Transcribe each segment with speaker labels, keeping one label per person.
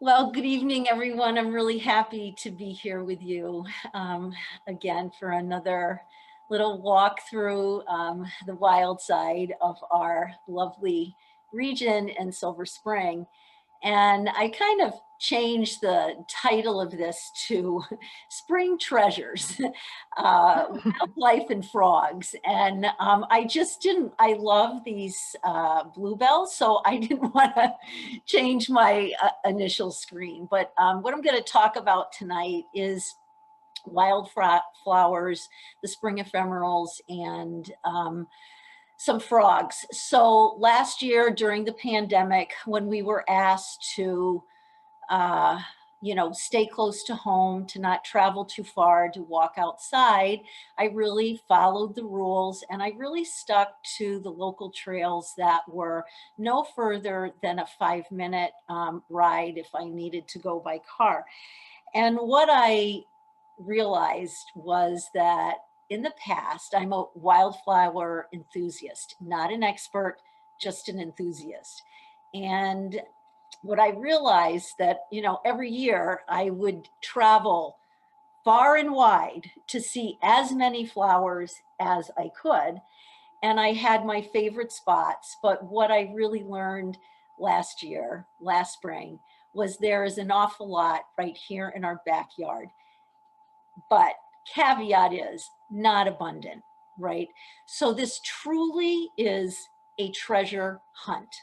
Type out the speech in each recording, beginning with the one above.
Speaker 1: Well, good evening, everyone. I'm really happy to be here with you again for another little walk through the wild side of our lovely region in Silver Spring. And I kind of changed the title of this to Spring Treasures, Wildlife and Frogs. And I just didn't, I love these bluebells, so I didn't want to change my initial screen. But what I'm going to talk about tonight is wildflowers, the spring ephemerals, and some frogs. So last year during the pandemic, when we were asked to, uh, stay close to home, to not travel too far, to walk outside, I really followed the rules and I really stuck to the local trails that were no further than a 5-minute ride if I needed to go by car. And what I realized was that in the past, I'm a wildflower enthusiast, not an expert, just an enthusiast. And what I realized that, every year I would travel far and wide to see as many flowers as I could. And I had my favorite spots. But what I really learned last spring, was there is an awful lot right here in our backyard, but caveat is not abundant, right? So this truly is a treasure hunt.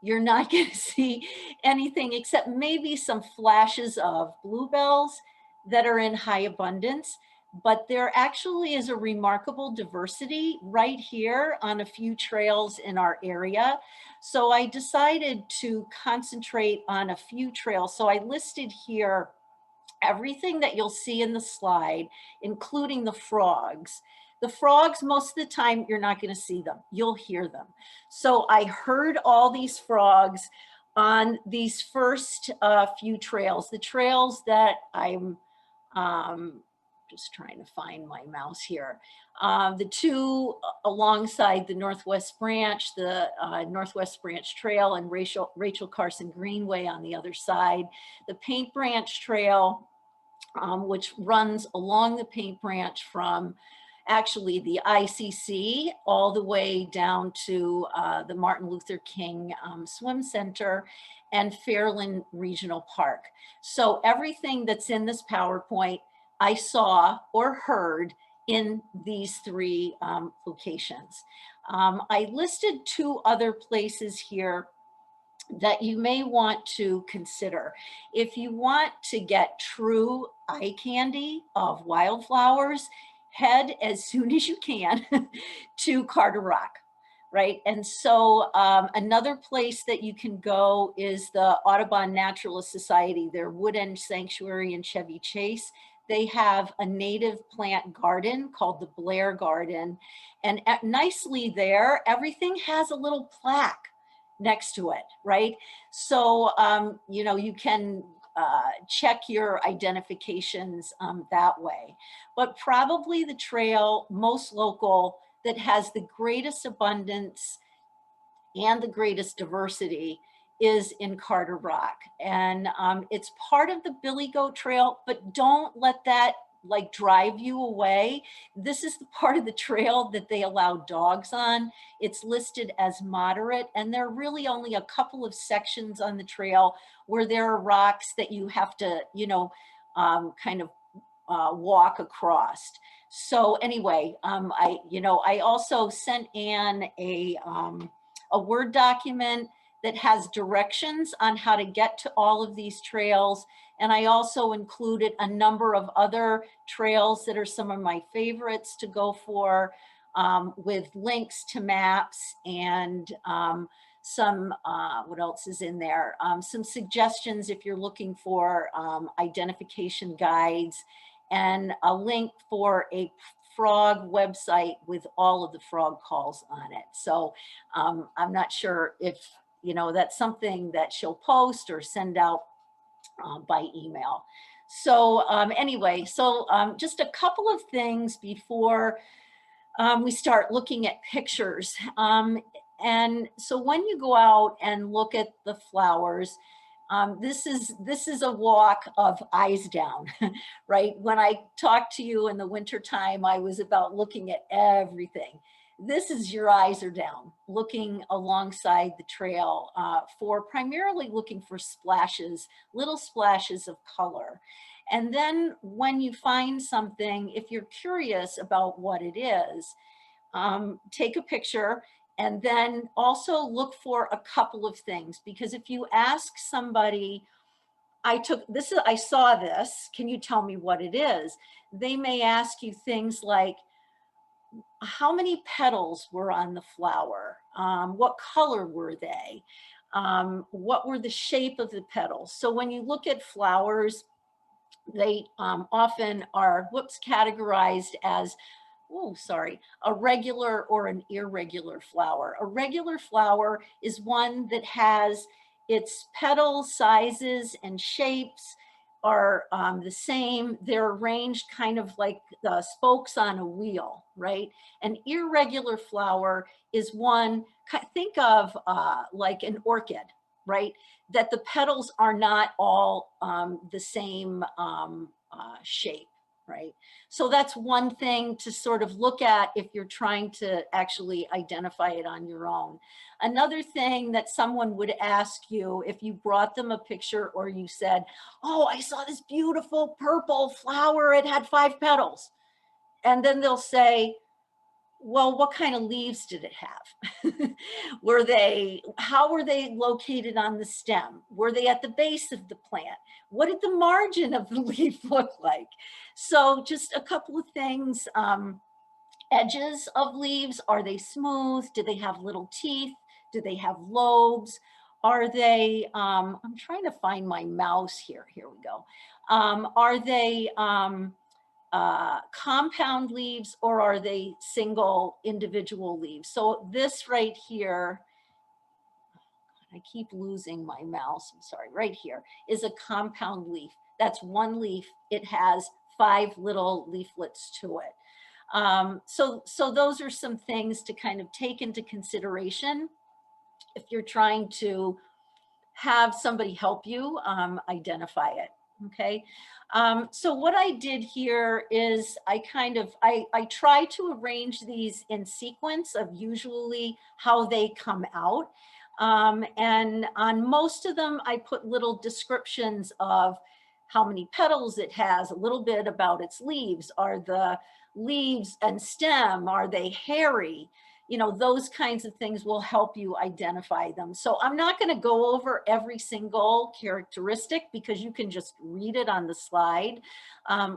Speaker 1: You're not going to see anything except maybe some flashes of bluebells that are in high abundance, but there actually is a remarkable diversity right here on a few trails in our area. So I decided to concentrate on a few trails. So I listed here everything that you'll see in the slide, including the frogs. The frogs, most of the time, you're not going to see them. You'll hear them. So I heard all these frogs on these first few trails, the trails that I'm just trying to find my mouse here. The two alongside the Northwest Branch, the Northwest Branch Trail and Rachel Carson Greenway on the other side, the Paint Branch Trail, which runs along the Paint Branch from actually the ICC all the way down to the Martin Luther King Swim Center and Fairland Regional Park. So everything that's in this PowerPoint, I saw or heard in these three locations. I listed two other places here that you may want to consider. If you want to get true eye candy of wildflowers, head as soon as you can to Carter Rock, right? And so another place that you can go is the Audubon Naturalist Society, their woodland sanctuary in Chevy Chase. They have a native plant garden called the Blair Garden. And nicely there, everything has a little plaque next to it, right? So, you can check your identifications that way. But probably the trail most local that has the greatest abundance and the greatest diversity is in Carter Rock. And it's part of the Billy Goat Trail, but don't let that like drive you away. This is the part of the trail that they allow dogs on. It's listed as moderate, and there are really only a couple of sections on the trail where there are rocks that you have to, kind of walk across. So anyway, I also sent Anne a Word document that has directions on how to get to all of these trails. And I also included a number of other trails that are some of my favorites to go for, with links to maps and some, what else is in there? Some suggestions if you're looking for identification guides, and a link for a frog website with all of the frog calls on it. So I'm not sure if, that's something that she'll post or send out by email. So anyway, just a couple of things before we start looking at pictures. And so when you go out and look at the flowers, This is a walk of eyes down, right? When I talked to you in the wintertime, I was about looking at everything. This is your eyes are down, looking alongside the trail for primarily looking for splashes, little splashes of color. And then when you find something, if you're curious about what it is, take a picture and then also look for a couple of things, because if you ask somebody, I saw this, can you tell me what it is? They may ask you things like, how many petals were on the flower? What color were they? What were the shape of the petals? So when you look at flowers, they often are, categorized as, oh, sorry, a regular or an irregular flower. A regular flower is one that has its petal sizes and shapes are the same. They're arranged kind of like the spokes on a wheel, right? An irregular flower is one, think of like an orchid, right? That the petals are not all the same shape, right? So that's one thing to sort of look at if you're trying to actually identify it on your own. Another thing that someone would ask you if you brought them a picture or you said, oh, I saw this beautiful purple flower, it had 5 petals. And then they'll say, well, what kind of leaves did it have? How were they located on the stem? Were they at the base of the plant? What did the margin of the leaf look like? So just a couple of things. Edges of leaves, are they smooth? Do they have little teeth? Do they have lobes? Are they, I'm trying to find my mouse here. Here we go. Are they, compound leaves, or are they single individual leaves? So this right here, I keep losing my mouse, I'm sorry, right here is a compound leaf. That's one leaf. It has 5 little leaflets to it. So those are some things to kind of take into consideration if you're trying to have somebody help you identify it. Okay. So what I did here is I try to arrange these in sequence of usually how they come out. And on most of them, I put little descriptions of how many petals it has, a little bit about its leaves. Are the leaves and stem, are they hairy? You know, those kinds of things will help you identify them. So I'm not going to go over every single characteristic because you can just read it on the slide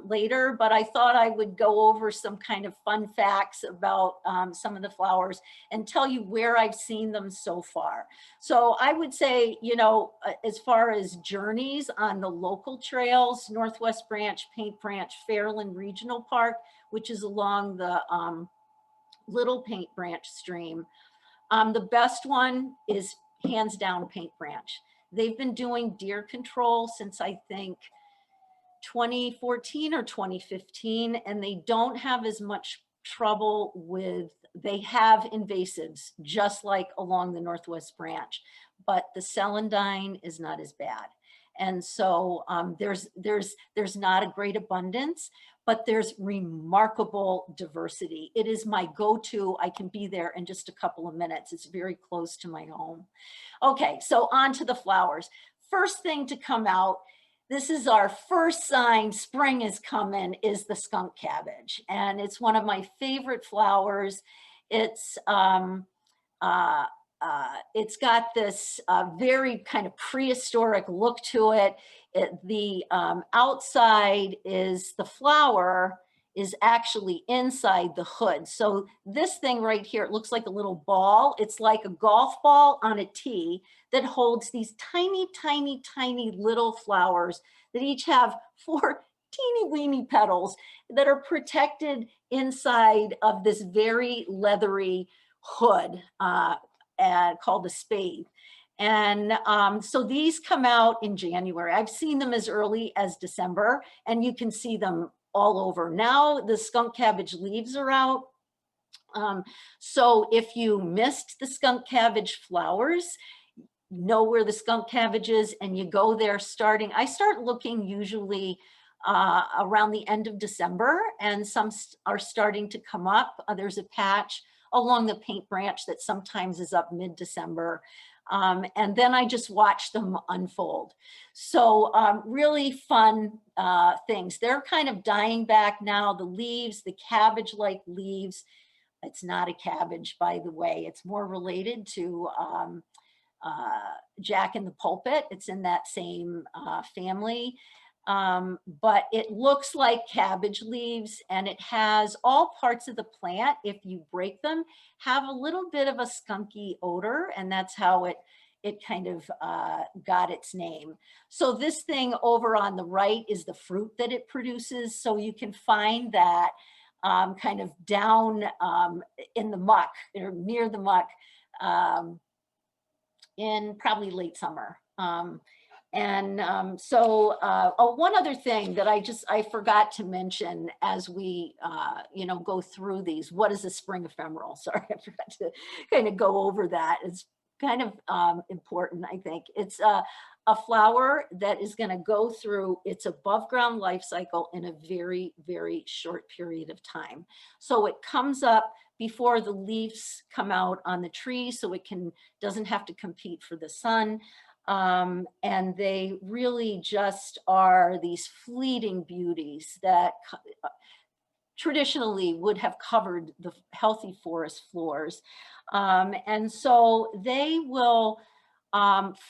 Speaker 1: later, but I thought I would go over some kind of fun facts about some of the flowers and tell you where I've seen them so far. So I would say, you know, as far as journeys on the local trails, Northwest Branch, Paint Branch, Fairland Regional Park, which is along the Little Paint Branch stream. The best one is hands down Paint Branch. They've been doing deer control since I think 2014 or 2015, and they don't have as much trouble with, they have invasives just like along the Northwest Branch, but the celandine is not as bad. And so there's not a great abundance, but there's remarkable diversity. It is my go-to. I can be there in just a couple of minutes. It's very close to my home. Okay, so on to the flowers. First thing to come out, this is our first sign spring is coming, is the skunk cabbage. And it's one of my favorite flowers. It's got this very kind of prehistoric look to it. The outside is the flower is actually inside the hood. So this thing right here, it looks like a little ball. It's like a golf ball on a tee that holds these tiny, tiny, tiny little flowers that each have 4 teeny weeny petals that are protected inside of this very leathery hood called a spade. And so these come out in January. I've seen them as early as December, and you can see them all over. Now the skunk cabbage leaves are out. So if you missed the skunk cabbage flowers, know where the skunk cabbage is and you go there I start looking usually around the end of December, and some are starting to come up. There's a patch along the paint branch that sometimes is up mid-December. And then I just watch them unfold. So really fun things. They're kind of dying back now. The leaves, the cabbage-like leaves. It's not a cabbage, by the way. It's more related to Jack in the Pulpit. It's in that same family. But it looks like cabbage leaves, and it has all parts of the plant, if you break them, have a little bit of a skunky odor, and that's how it kind of got its name. So this thing over on the right is the fruit that it produces. So you can find that kind of down in the muck, or near the muck, in probably late summer. One other thing that I forgot to mention as we, go through these. What is a spring ephemeral? Sorry, I forgot to kind of go over that. It's kind of important, I think. It's a flower that is going to go through its above ground life cycle in a very, very short period of time. So it comes up before the leaves come out on the tree, so it doesn't have to compete for the sun. And they really just are these fleeting beauties that traditionally would have covered the healthy forest floors. And so they will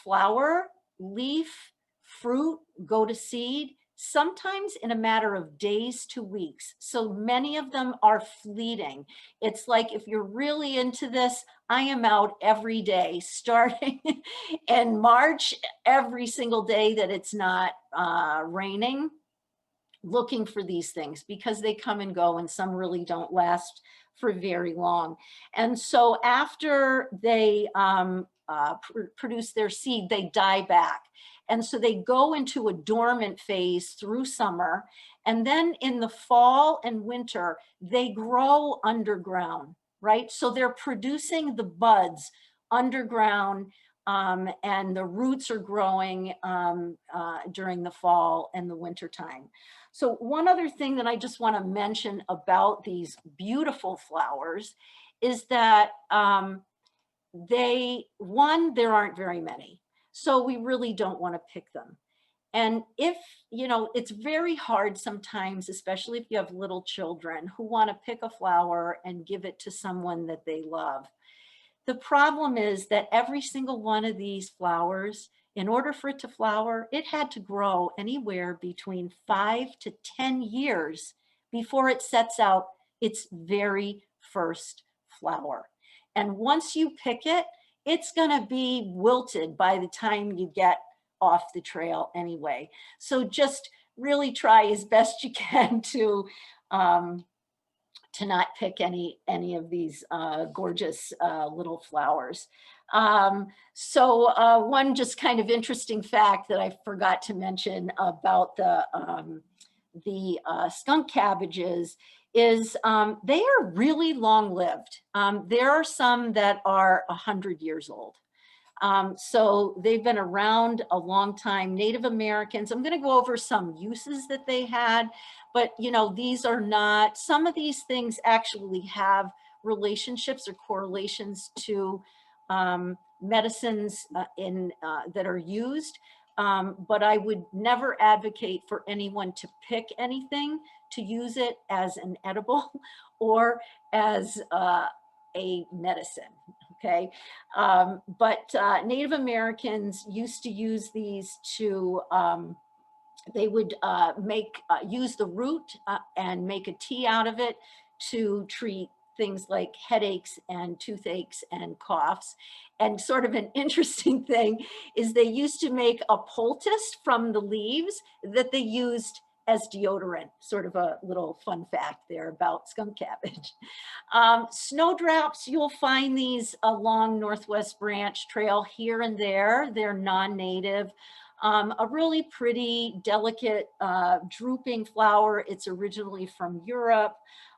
Speaker 1: flower, leaf, fruit, go to seed, sometimes in a matter of days to weeks. So many of them are fleeting. It's like, if you're really into this, I am out every day, starting in March, every single day that it's not raining, looking for these things, because they come and go, and some really don't last for very long. And so after they produce their seed, they die back. And so they go into a dormant phase through summer. And then in the fall and winter, they grow underground, right? So they're producing the buds underground, and the roots are growing during the fall and the winter time. So one other thing that I just want to mention about these beautiful flowers is that there aren't very many. So we really don't want to pick them. And it's very hard sometimes, especially if you have little children who want to pick a flower and give it to someone that they love. The problem is that every single one of these flowers, in order for it to flower, it had to grow anywhere between 5 to 10 years before it sets out its very first flower. And once you pick it, it's going to be wilted by the time you get off the trail anyway. So just really try as best you can to not pick any of these gorgeous little flowers. One just kind of interesting fact that I forgot to mention about the skunk cabbages is they are really long-lived. There are some that are 100 years old. So they've been around a long time. Native Americans, I'm going to go over some uses that they had, but these are not, some of these things actually have relationships or correlations to medicines that are used. But I would never advocate for anyone to pick anything to use it as an edible or as a medicine. Okay, but Native Americans used to use these to, they would use the root and make a tea out of it to treat things like headaches and toothaches and coughs. And sort of an interesting thing is they used to make a poultice from the leaves that they used as deodorant. Sort of a little fun fact there about skunk cabbage. Snowdrops, you'll find these along Northwest Branch Trail here and there. They're non-native. A really pretty, delicate, drooping flower. It's originally from Europe.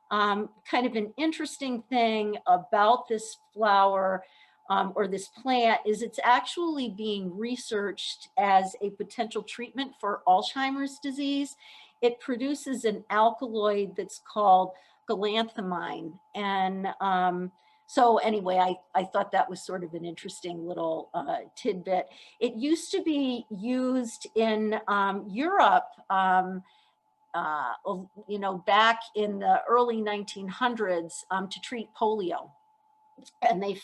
Speaker 1: Kind of an interesting thing about this flower, or this plant is it's actually being researched as a potential treatment for Alzheimer's disease. It produces an alkaloid that's called galanthamine. And so anyway, I thought that was sort of an interesting little tidbit. It used to be used in Europe, you know, back in the early 1900s to treat polio. And they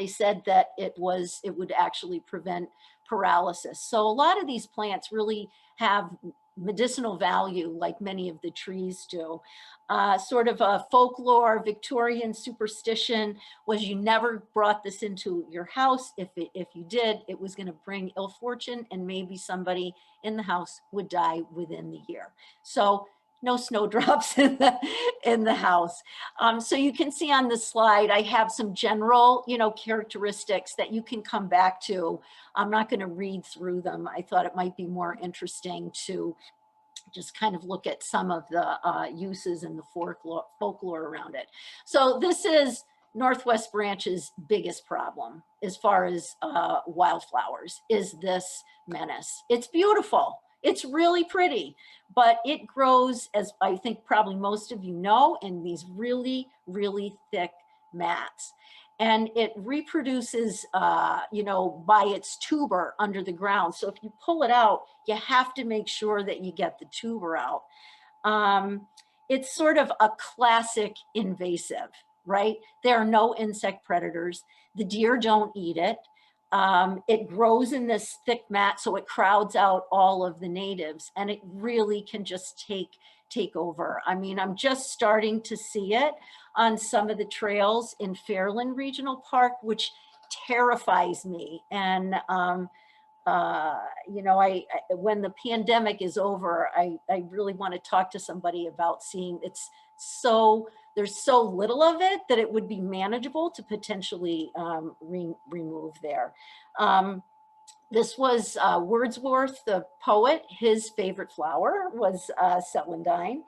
Speaker 1: said that it would actually prevent paralysis. So a lot of these plants really have medicinal value, like many of the trees do. Sort of a folklore, Victorian superstition was you never brought this into your house. If you did, it was going to bring ill fortune, and maybe somebody in the house would die within the year. So no snowdrops in the house. So you can see on this slide, I have some general, you know, characteristics that you can come back to. I'm not going to read through them. I thought it might be more interesting to just kind of look at some of the uses and the folklore around it. So this is Northwest Branch's biggest problem as far as wildflowers, is this menace. It's beautiful. It's really pretty, but it grows, as I think probably most of you know, in these really, really thick mats. And it reproduces, you know, by its tuber under the ground. So if you pull it out, you have to make sure that you get the tuber out. It's sort of a classic invasive, right? There are no insect predators. The deer don't eat it. It grows in this thick mat, so it crowds out all of the natives, and it really can just take over. I mean, I'm just starting to see it on some of the trails in Fairland Regional Park, which terrifies me. And, you know, when the pandemic is over, I really want to talk to somebody about seeing there's so little of it that it would be manageable to potentially remove there. This was Wordsworth, the poet. His favorite flower was celandine.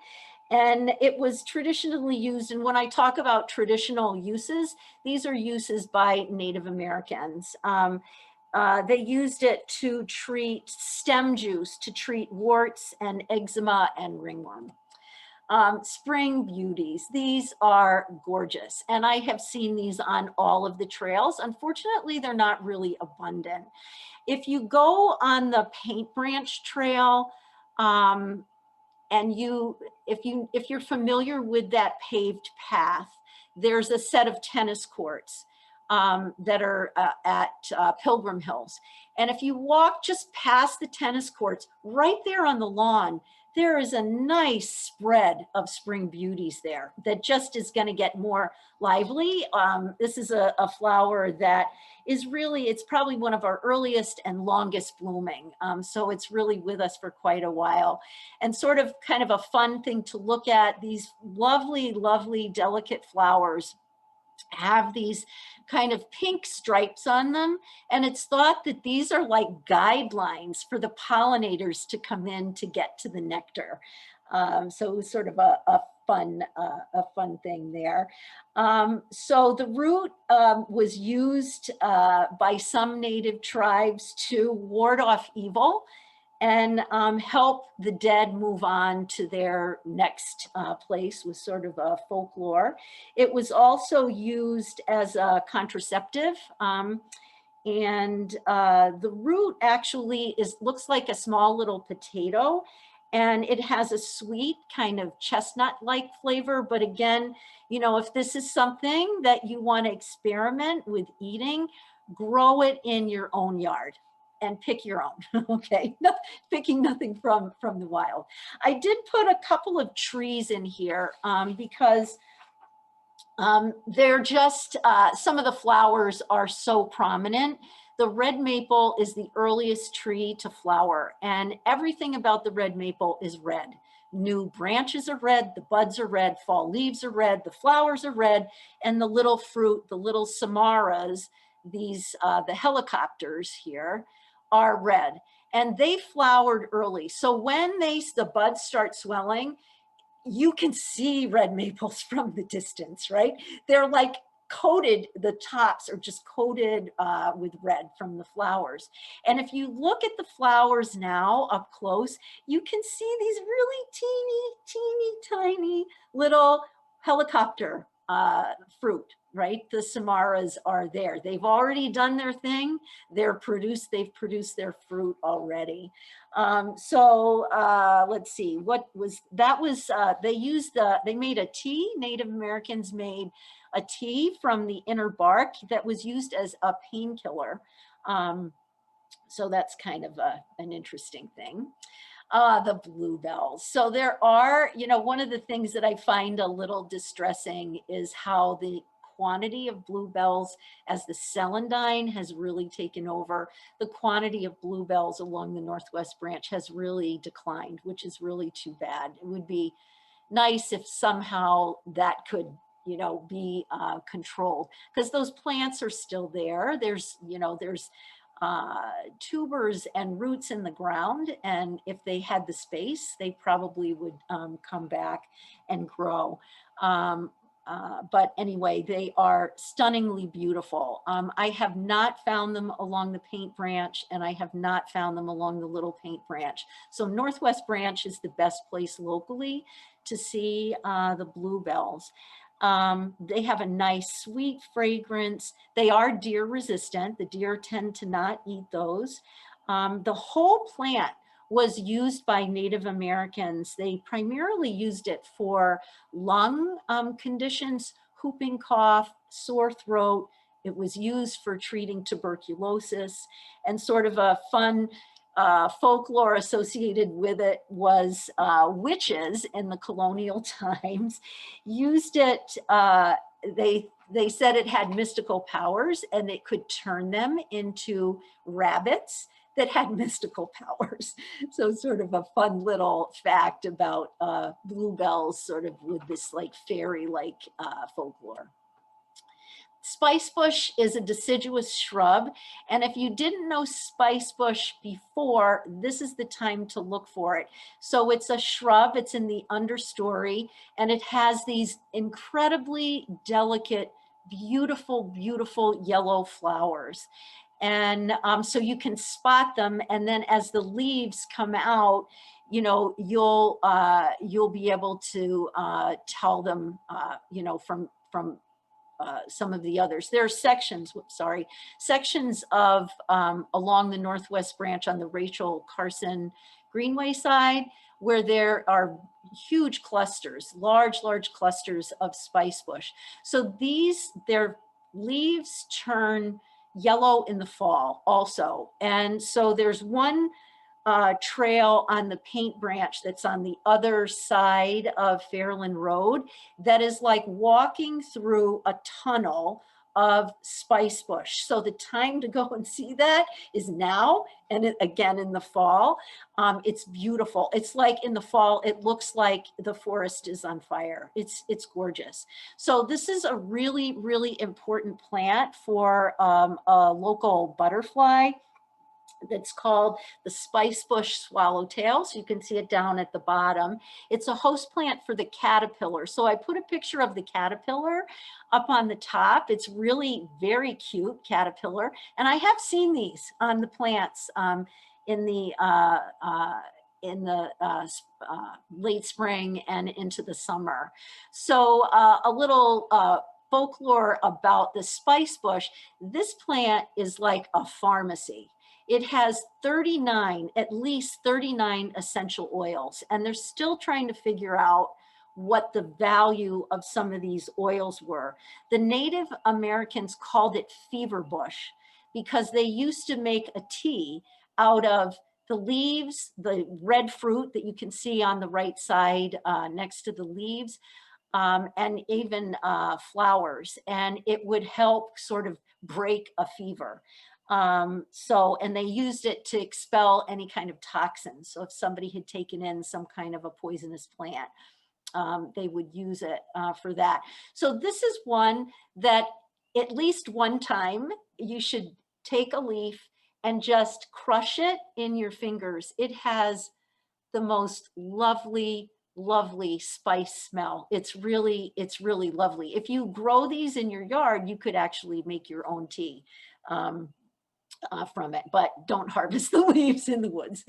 Speaker 1: And it was traditionally used, and when I talk about traditional uses, these are uses by Native Americans. They used it to treat stem juice, to treat warts and eczema and ringworm. Spring beauties, these are gorgeous. And I have seen these on all of the trails. Unfortunately, they're not really abundant. If you go on the Paint Branch Trail, and if you're familiar with that paved path, there's a set of tennis courts that are at Pilgrim Hills. And if you walk just past the tennis courts, right there on the lawn, there is a nice spread of spring beauties there that just is going to get more lively. This is a flower that is really, it's probably one of our earliest and longest blooming. So it's really with us for quite a while. And sort of kind of a fun thing to look at, these lovely, lovely, delicate flowers have these kind of pink stripes on them. And it's thought that these are like guidelines for the pollinators to come in to get to the nectar. So it was sort of a fun thing there. So the root was used by some native tribes to ward off evil and help the dead move on to their next place, was sort of a folklore. It was also used as a contraceptive. And the root actually looks like a small little potato, and it has a sweet kind of chestnut-like flavor. But again, you know, if this is something that you want to experiment with eating, grow it in your own yard and pick your own, okay? Picking nothing from the wild. I did put a couple of trees in here because they're just, some of the flowers are so prominent. The red maple is the earliest tree to flower, and everything about the red maple is red. New branches are red, the buds are red, fall leaves are red, the flowers are red, and the little fruit, the little samaras, these, the helicopters here, are red. And they flowered early. So when the buds start swelling, you can see red maples from the distance, right? They're like coated, the tops are just coated with red from the flowers. And if you look at the flowers now up close, you can see these really teeny tiny little helicopter fruit, right? The samaras are there. They've already done their thing. They've produced their fruit already. Let's see, they made a tea. Native Americans made a tea from the inner bark that was used as a painkiller. So that's kind of an interesting thing. The bluebells. So there are, one of the things that I find a little distressing is how the quantity of bluebells, as the celandine has really taken over, the quantity of bluebells along the Northwest branch has really declined, which is really too bad. It would be nice if somehow that could, be controlled, because those plants are still there. There's tubers and roots in the ground, and if they had the space, they probably would come back and grow. But anyway, they are stunningly beautiful. I have not found them along the paint branch, and I have not found them along the little paint branch. So Northwest branch is the best place locally to see the bluebells. They have a nice sweet fragrance. They are deer resistant. The deer tend to not eat those. The whole plant was used by Native Americans. They primarily used it for lung conditions, whooping cough, sore throat. It was used for treating tuberculosis, and sort of a fun folklore associated with it was witches in the colonial times used it. They said it had mystical powers, and it could turn them into rabbits that had mystical powers. So sort of a fun little fact about bluebells, sort of with this like fairy-like folklore. Spicebush is a deciduous shrub, and if you didn't know spicebush before, this is the time to look for it. So it's a shrub, it's in the understory, and it has these incredibly delicate, beautiful, beautiful yellow flowers. And so you can spot them, and then as the leaves come out, you'll be able to tell them, from some of the others. There are sections of along the Northwest branch on the Rachel Carson Greenway side, where there are huge clusters, large clusters of spicebush. So their leaves turn yellow in the fall also. And so there's one trail on the paint branch that's on the other side of Fairland Road that is like walking through a tunnel of spicebush. So the time to go and see that is now, and again in the fall. It's beautiful. It's like in the fall, it looks like the forest is on fire. It's gorgeous. So this is a really, really important plant for a local butterfly that's called the spicebush swallowtail. So you can see it down at the bottom. It's a host plant for the caterpillar. So I put a picture of the caterpillar up on the top. It's really very cute caterpillar. And I have seen these on the plants in the late spring and into the summer. So a little folklore about the spicebush. This plant is like a pharmacy. It has at least 39 essential oils, and they're still trying to figure out what the value of some of these oils were. The Native Americans called it fever bush because they used to make a tea out of the leaves, the red fruit that you can see on the right side next to the leaves, and even flowers, and it would help sort of break a fever. And they used it to expel any kind of toxins. So if somebody had taken in some kind of a poisonous plant, they would use it for that. So this is one that at least one time you should take a leaf and just crush it in your fingers. It has the most lovely lovely spice smell. It's really lovely. If you grow these in your yard, you could actually make your own tea. From it, but don't harvest the leaves in the woods.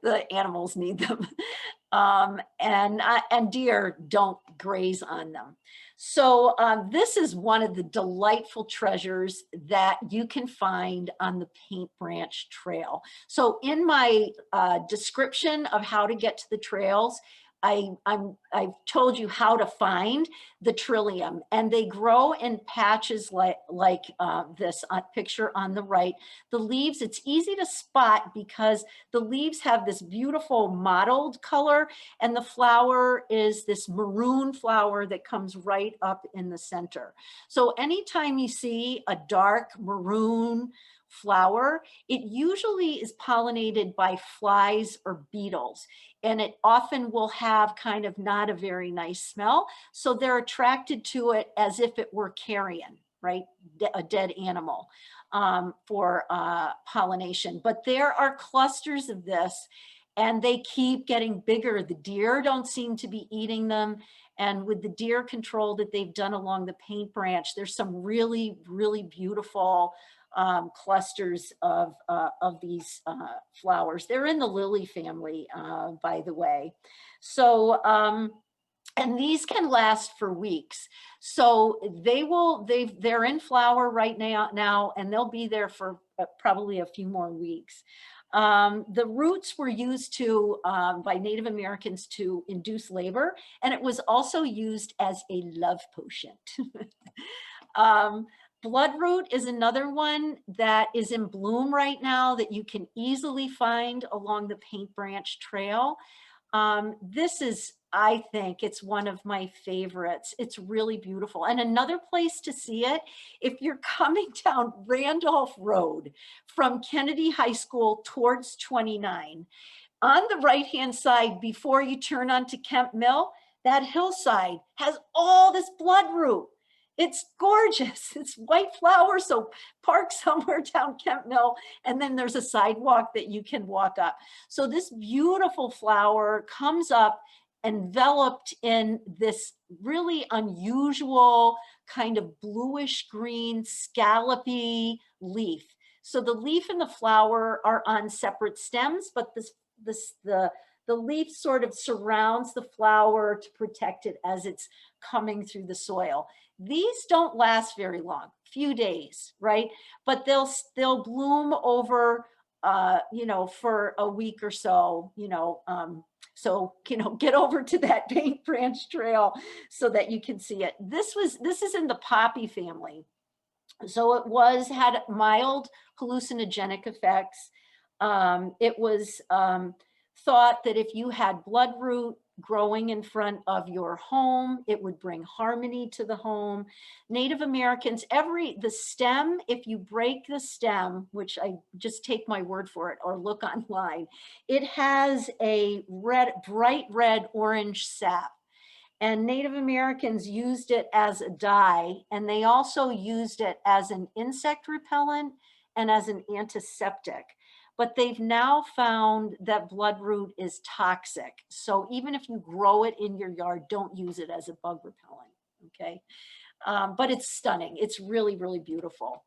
Speaker 1: The animals need them. And deer don't graze on them. So this is one of the delightful treasures that you can find on the Paint Branch Trail. So in my description of how to get to the trails, I've told you how to find the Trillium, and they grow in patches like this picture on the right. The leaves, it's easy to spot because the leaves have this beautiful mottled color, and the flower is this maroon flower that comes right up in the center. So anytime you see a dark maroon flower, it usually is pollinated by flies or beetles, and it often will have kind of not a very nice smell. So they're attracted to it as if it were carrion, right? A dead animal for pollination. But there are clusters of this, and they keep getting bigger. The deer don't seem to be eating them. And with the deer control that they've done along the Paint Branch, there's some really, really beautiful clusters of these flowers. They're in the lily family, by the way. So, and these can last for weeks. So they're in flower right now, and they'll be there for probably a few more weeks. The roots were used by Native Americans to induce labor, and it was also used as a love potion. Bloodroot is another one that is in bloom right now that you can easily find along the Paint Branch Trail. This is, I think it's one of my favorites. It's really beautiful. And another place to see it, if you're coming down Randolph Road from Kennedy High School towards 29, on the right-hand side before you turn onto Kemp Mill, that hillside has all this bloodroot. It's gorgeous. It's white flowers. So park somewhere down Kemp Mill, and then there's a sidewalk that you can walk up. So this beautiful flower comes up enveloped in this really unusual kind of bluish green scallopy leaf. So the leaf and the flower are on separate stems, but the leaf sort of surrounds the flower to protect it as it's coming through the soil. These don't last very long, few days, right? But they'll bloom over, for a week or so, so, get over to that Paint Branch Trail so that you can see it. This is in the poppy family. So it had mild hallucinogenic effects. It was thought that if you had bloodroot growing in front of your home, it would bring harmony to the home. Native Americans, the stem, if you break the stem, which I just take my word for it or look online, it has a bright red orange sap. And Native Americans used it as a dye, and they also used it as an insect repellent and as an antiseptic. But they've now found that bloodroot is toxic. So even if you grow it in your yard, don't use it as a bug repellent, okay? But it's stunning. It's really, really beautiful.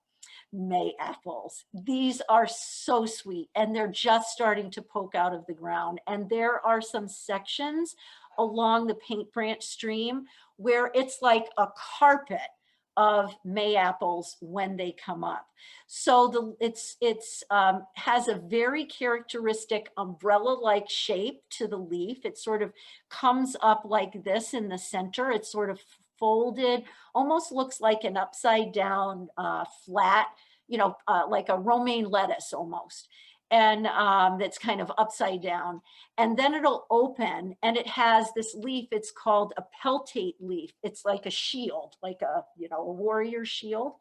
Speaker 1: May apples. These are so sweet, and they're just starting to poke out of the ground. And there are some sections along the Paint Branch stream where it's like a carpet of May apples when they come up. So it has a very characteristic umbrella-like shape to the leaf. It sort of comes up like this in the center. It's sort of folded, almost looks like an upside down flat, like a romaine lettuce almost. And that's kind of upside down. And then it'll open, and it has this leaf. It's called a peltate leaf. It's like a shield, like a warrior shield.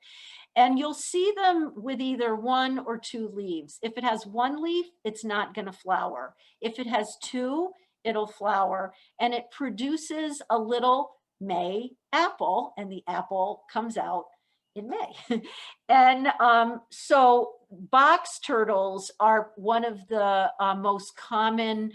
Speaker 1: And you'll see them with either one or two leaves. If it has one leaf, it's not going to flower. If it has two, it'll flower, and it produces a little May apple, and the apple comes out in May. And so box turtles are one of the most common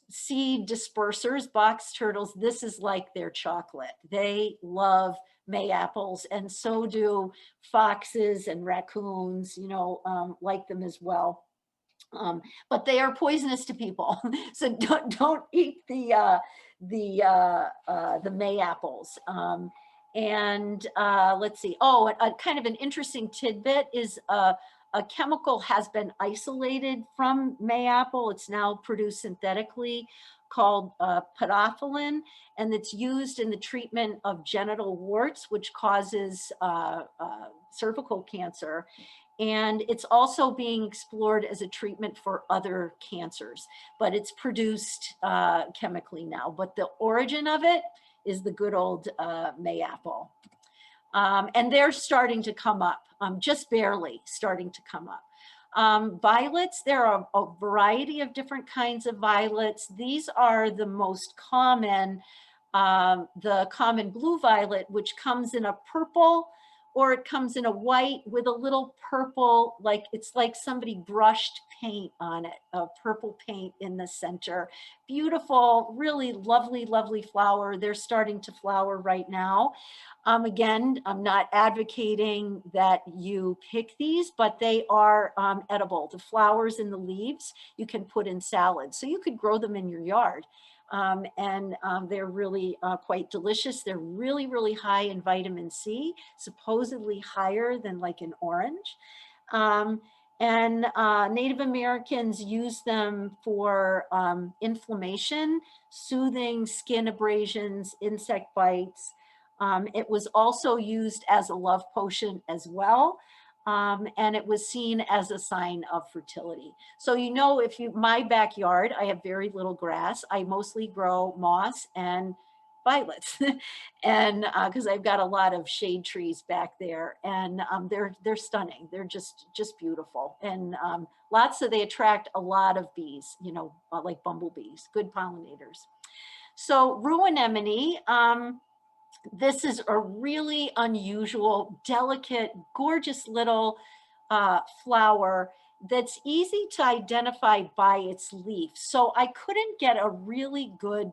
Speaker 1: seed dispersers, box turtles, this is like their chocolate. They love May apples, and so do foxes and raccoons, you know, like them as well. But they are poisonous to people, so don't eat the May apples. And let's see. Oh, a kind of an interesting tidbit is a chemical has been isolated from mayapple. It's now produced synthetically, called podophyllin, and it's used in the treatment of genital warts, which causes cervical cancer. And it's also being explored as a treatment for other cancers, but it's produced chemically now. But the origin of it is the good old mayapple. And they're starting to come up, just barely starting to come up. Violets, there are a variety of different kinds of violets. These are the most common, the common blue violet, which comes in a purple, or it comes in a white with a little purple, like it's like somebody brushed paint on it, a purple paint in the center. Beautiful, really lovely, lovely flower. They're starting to flower right now. Again, I'm not advocating that you pick these, but they are edible. The flowers and the leaves you can put in salads. So you could grow them in your yard. They're really quite delicious. They're really, really high in vitamin C, supposedly higher than like an orange. Native Americans use them for inflammation, soothing skin abrasions, insect bites. It was also used as a love potion as well. And it was seen as a sign of fertility. So, you know, my backyard, I have very little grass. I mostly grow moss and violets, and because I've got a lot of shade trees back there, and they're stunning. They're just beautiful, and they attract a lot of bees, you know, like bumblebees, good pollinators. So rue anemone. This is a really unusual, delicate, gorgeous little flower that's easy to identify by its leaf. So I couldn't get a really good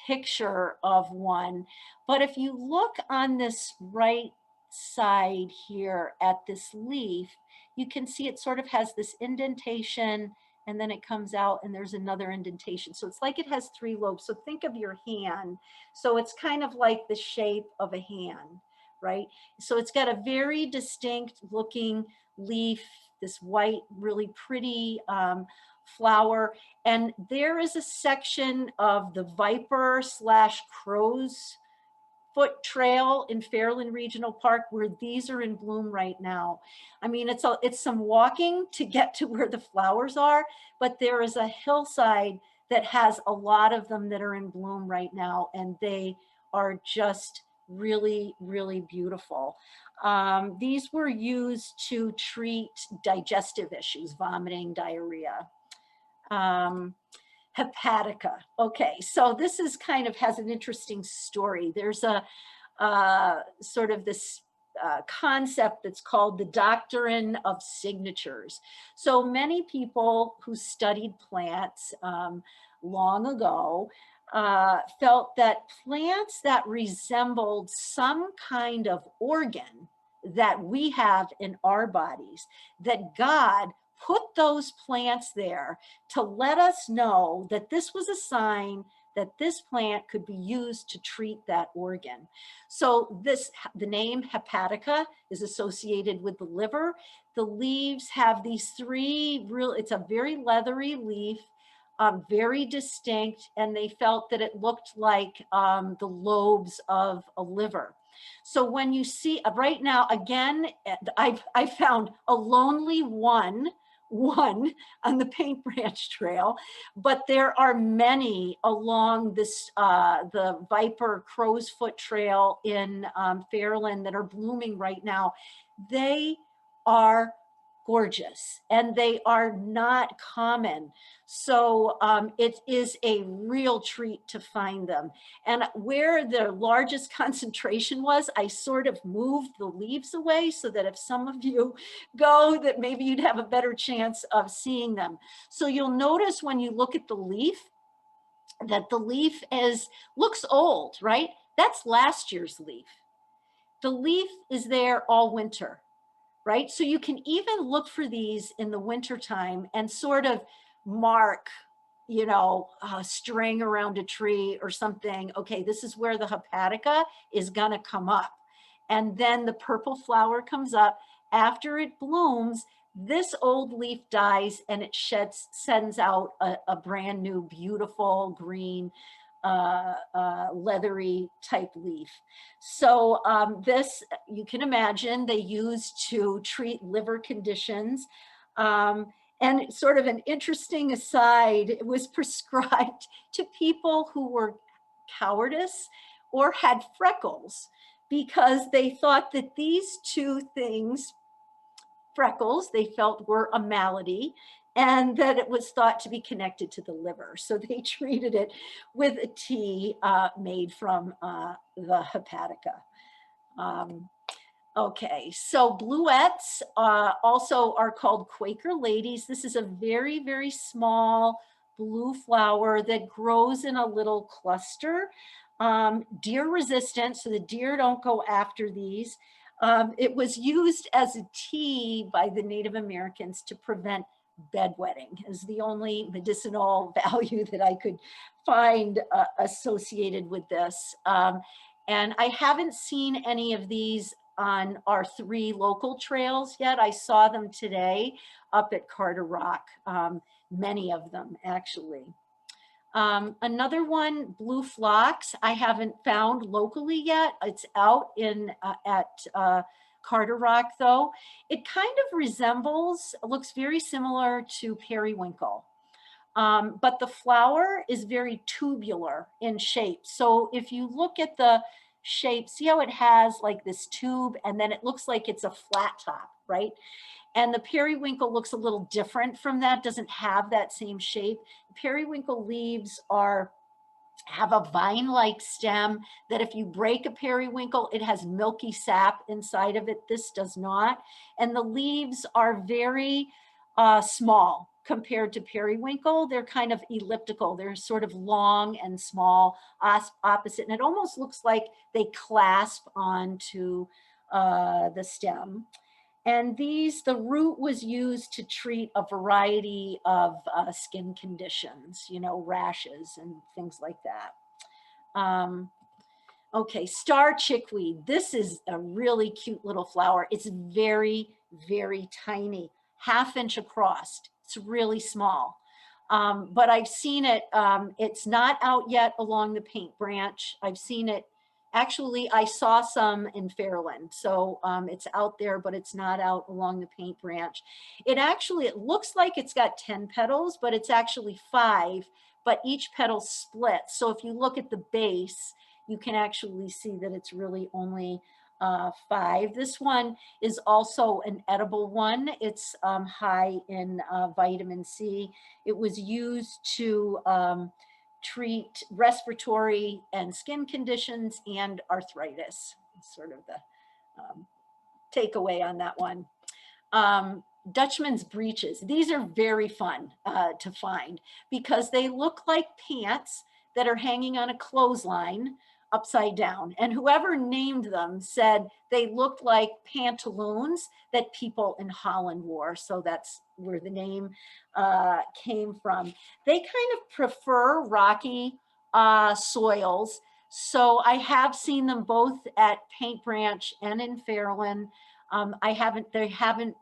Speaker 1: picture of one, but if you look on this right side here at this leaf, you can see it sort of has this indentation, and then it comes out and there's another indentation. So it's like it has three lobes. So think of your hand. So it's kind of like the shape of a hand, right? So it's got a very distinct looking leaf, this white, really pretty flower. And there is a section of the viper / crow's foot trail in Fairland Regional Park where these are in bloom right now. I mean, it's some walking to get to where the flowers are, but there is a hillside that has a lot of them that are in bloom right now, and they are just really, really beautiful. These were used to treat digestive issues, vomiting, diarrhea. Hepatica. Okay, so this is kind of has an interesting story. There's a sort of this concept that's called the doctrine of signatures. So many people who studied plants long ago felt that plants that resembled some kind of organ that we have in our bodies, that God put those plants there to let us know that this was a sign that this plant could be used to treat that organ. So the name hepatica is associated with the liver. The leaves have these three it's a very leathery leaf, very distinct, and they felt that it looked like the lobes of a liver. So when you see right now, again, I found a lonely one on the paintbranch trail, but there are many along this the Viper Crow's Foot Trail in Fairland that are blooming right now. They are gorgeous, and they are not common. So it is a real treat to find them. And where the largest concentration was, I sort of moved the leaves away so that if some of you go, that maybe you'd have a better chance of seeing them. So you'll notice when you look at the leaf, that the leaf looks old, right? That's last year's leaf. The leaf is there all winter, right? So you can even look for these in the wintertime and sort of mark, you know, a string around a tree or something. Okay, this is where the hepatica is gonna come up. And then the purple flower comes up. After it blooms, this old leaf dies and it sends out a brand new, beautiful green, leathery type leaf. So this, you can imagine, they use to treat liver conditions. And sort of an interesting aside, it was prescribed to people who were cowardice or had freckles, because they thought that these two things, freckles, they felt were a malady, and that it was thought to be connected to the liver. So they treated it with a tea made from the hepatica. Okay, so bluets also are called Quaker ladies. This is a very, very small blue flower that grows in a little cluster. Deer resistant, so the deer don't go after these. It was used as a tea by the Native Americans to prevent bedwetting, is the only medicinal value that I could find associated with this. And I haven't seen any of these on our 3 local trails yet. I saw them today up at Carter Rock, many of them actually. Another one, blue phlox, I haven't found locally yet. It's out in at Carter Rock though. It kind of resembles, looks very similar to periwinkle. But the flower is very tubular in shape. So if you look at the shape, see how it has like this tube and then it looks like it's a flat top, right? And the periwinkle looks a little different from that, doesn't have that same shape. Periwinkle leaves have a vine-like stem that if you break a periwinkle, it has milky sap inside of it. This does not. And the leaves are very small compared to periwinkle. They're kind of elliptical. They're sort of long and small, opposite. And it almost looks like they clasp onto the stem. And these, the root was used to treat a variety of skin conditions, you know, rashes and things like that. Okay, star chickweed. This is a really cute little flower. It's very, very tiny, 1/2 inch across. It's really small. But I've seen it, it's not out yet along the paint branch. I've seen it, actually, I saw some in Fairland. So it's out there, but it's not out along the paint branch. It looks like it's got 10 petals, but it's actually 5, but each petal splits. So if you look at the base, you can actually see that it's really only 5. This one is also an edible one. It's high in vitamin C. It was used to treat respiratory and skin conditions and arthritis. Sort of the takeaway on that one. Dutchman's breeches. These are very fun to find because they look like pants that are hanging on a clothesline upside down. And whoever named them said they looked like pantaloons that people in Holland wore. So that's where the name came from. They kind of prefer rocky soils. So I have seen them both at Paint Branch and in Fairland. They haven't,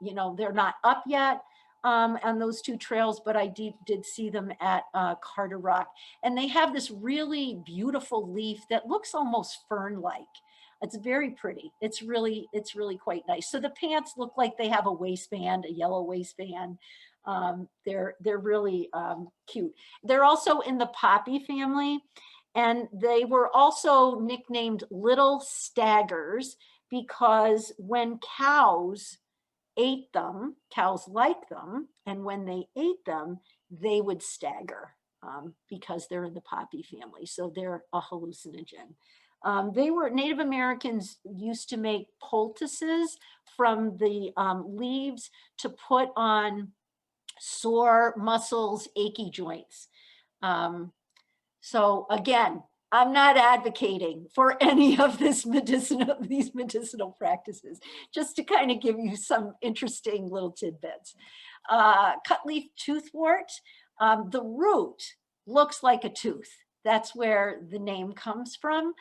Speaker 1: you know, they're not up yet on those 2 trails, but I did see them at Carter Rock. And they have this really beautiful leaf that looks almost fern-like. It's very pretty. It's really quite nice. So the pants look like they have a waistband, a yellow waistband. They're really cute. They're also in the poppy family, and they were also nicknamed little staggers because when cows ate them, cows like them, and when they ate them, they would stagger because they're in the poppy family, so they're a hallucinogen. Native Americans used to make poultices from the leaves to put on sore muscles, achy joints. So again, I'm not advocating for any of these medicinal practices, just to kind of give you some interesting little tidbits. Cutleaf toothwort, the root looks like a tooth. That's where the name comes from.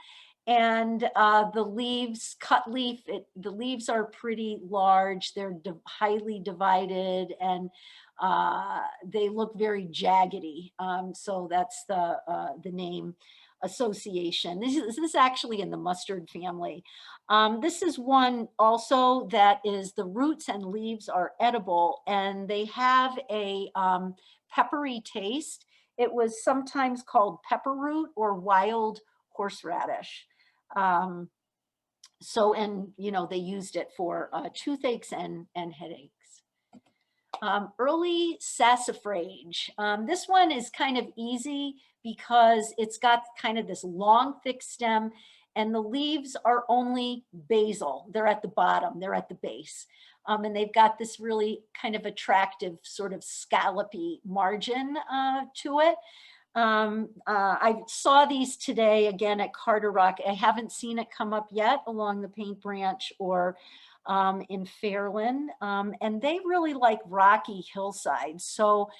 Speaker 1: And the leaves, the leaves are pretty large. They're highly divided, and they look very jaggedy. So that's the name association. This is actually in the mustard family. This is one also that is, the roots and leaves are edible, and they have a peppery taste. It was sometimes called pepper root or wild horseradish. And you know, they used it for toothaches and headaches. Early sassafrage. This one is kind of easy because it's got kind of this long, thick stem, and the leaves are only basal. They're at the bottom, they're at the base. And they've got this really kind of attractive sort of scallopy margin to it. I saw these today again at Carter Rock. I haven't seen it come up yet along the Paint Branch or in Fairland, and they really like rocky hillsides. So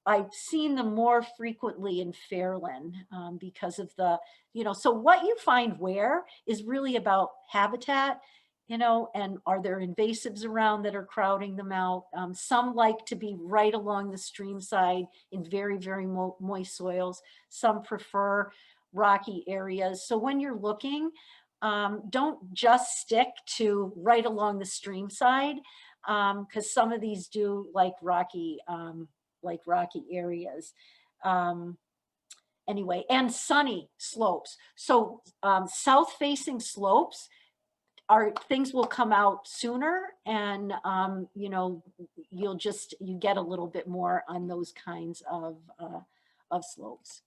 Speaker 1: I've seen them more frequently in Fairland because of the, you know, so what you find where is really about habitat, you know, and are there invasives around that are crowding them out? Some like to be right along the stream side in very, very moist soils. Some prefer rocky areas. So when you're looking, don't just stick to right along the stream side, because some of these do like rocky areas. Anyway, and sunny slopes. So south-facing slopes, things will come out sooner, and you know, you get a little bit more on those kinds of slopes.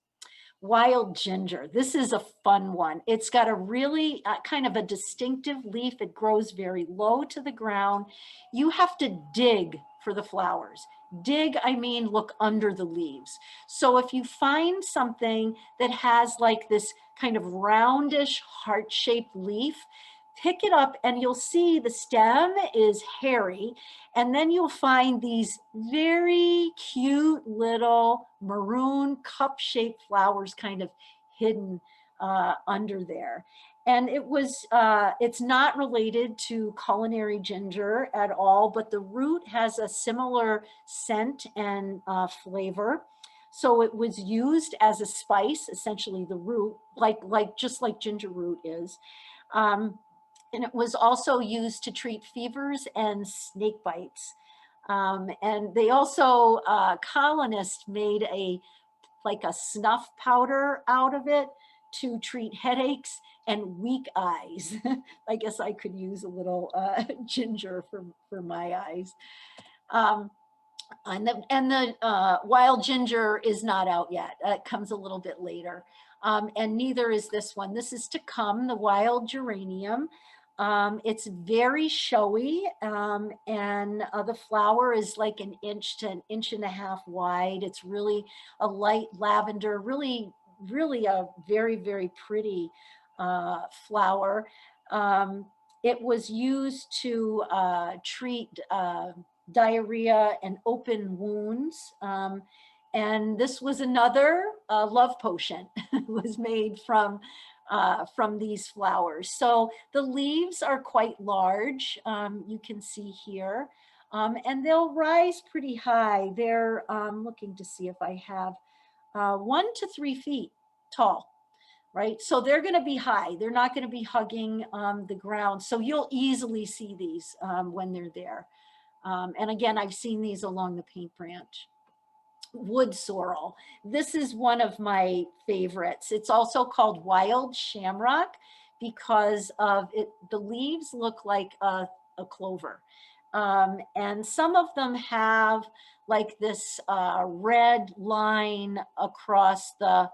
Speaker 1: Wild ginger. This is a fun one. It's got a really kind of a distinctive leaf. It grows very low to the ground. You have to dig for the flowers. Dig, I mean, look under the leaves. So if you find something that has like this kind of roundish heart-shaped leaf, pick it up and you'll see the stem is hairy, and then you'll find these very cute little maroon cup-shaped flowers kind of hidden under there. And it's not related to culinary ginger at all, but the root has a similar scent and flavor. So it was used as a spice, essentially the root, just like ginger root is. And it was also used to treat fevers and snake bites. And they also, colonists made a snuff powder out of it to treat headaches and weak eyes. I guess I could use a little ginger for my eyes. And the wild ginger is not out yet. It comes a little bit later. And neither is this one. This is to come, the wild geranium. It's very showy, and the flower is like an inch to an inch and a half wide. It's really a light lavender, really, really a very, very pretty flower. It was used to treat diarrhea and open wounds. And this was another love potion. It was made from these flowers. So the leaves are quite large, you can see here, and they'll rise pretty high. They're looking to see if I have 1 to 3 feet tall, right? So they're going to be high. They're not going to be hugging the ground. So you'll easily see these when they're there. And again, I've seen these along the Paint Branch. Wood sorrel. This is one of my favorites. It's also called wild shamrock because of it. The leaves look like a a clover. And some of them have like this red line across the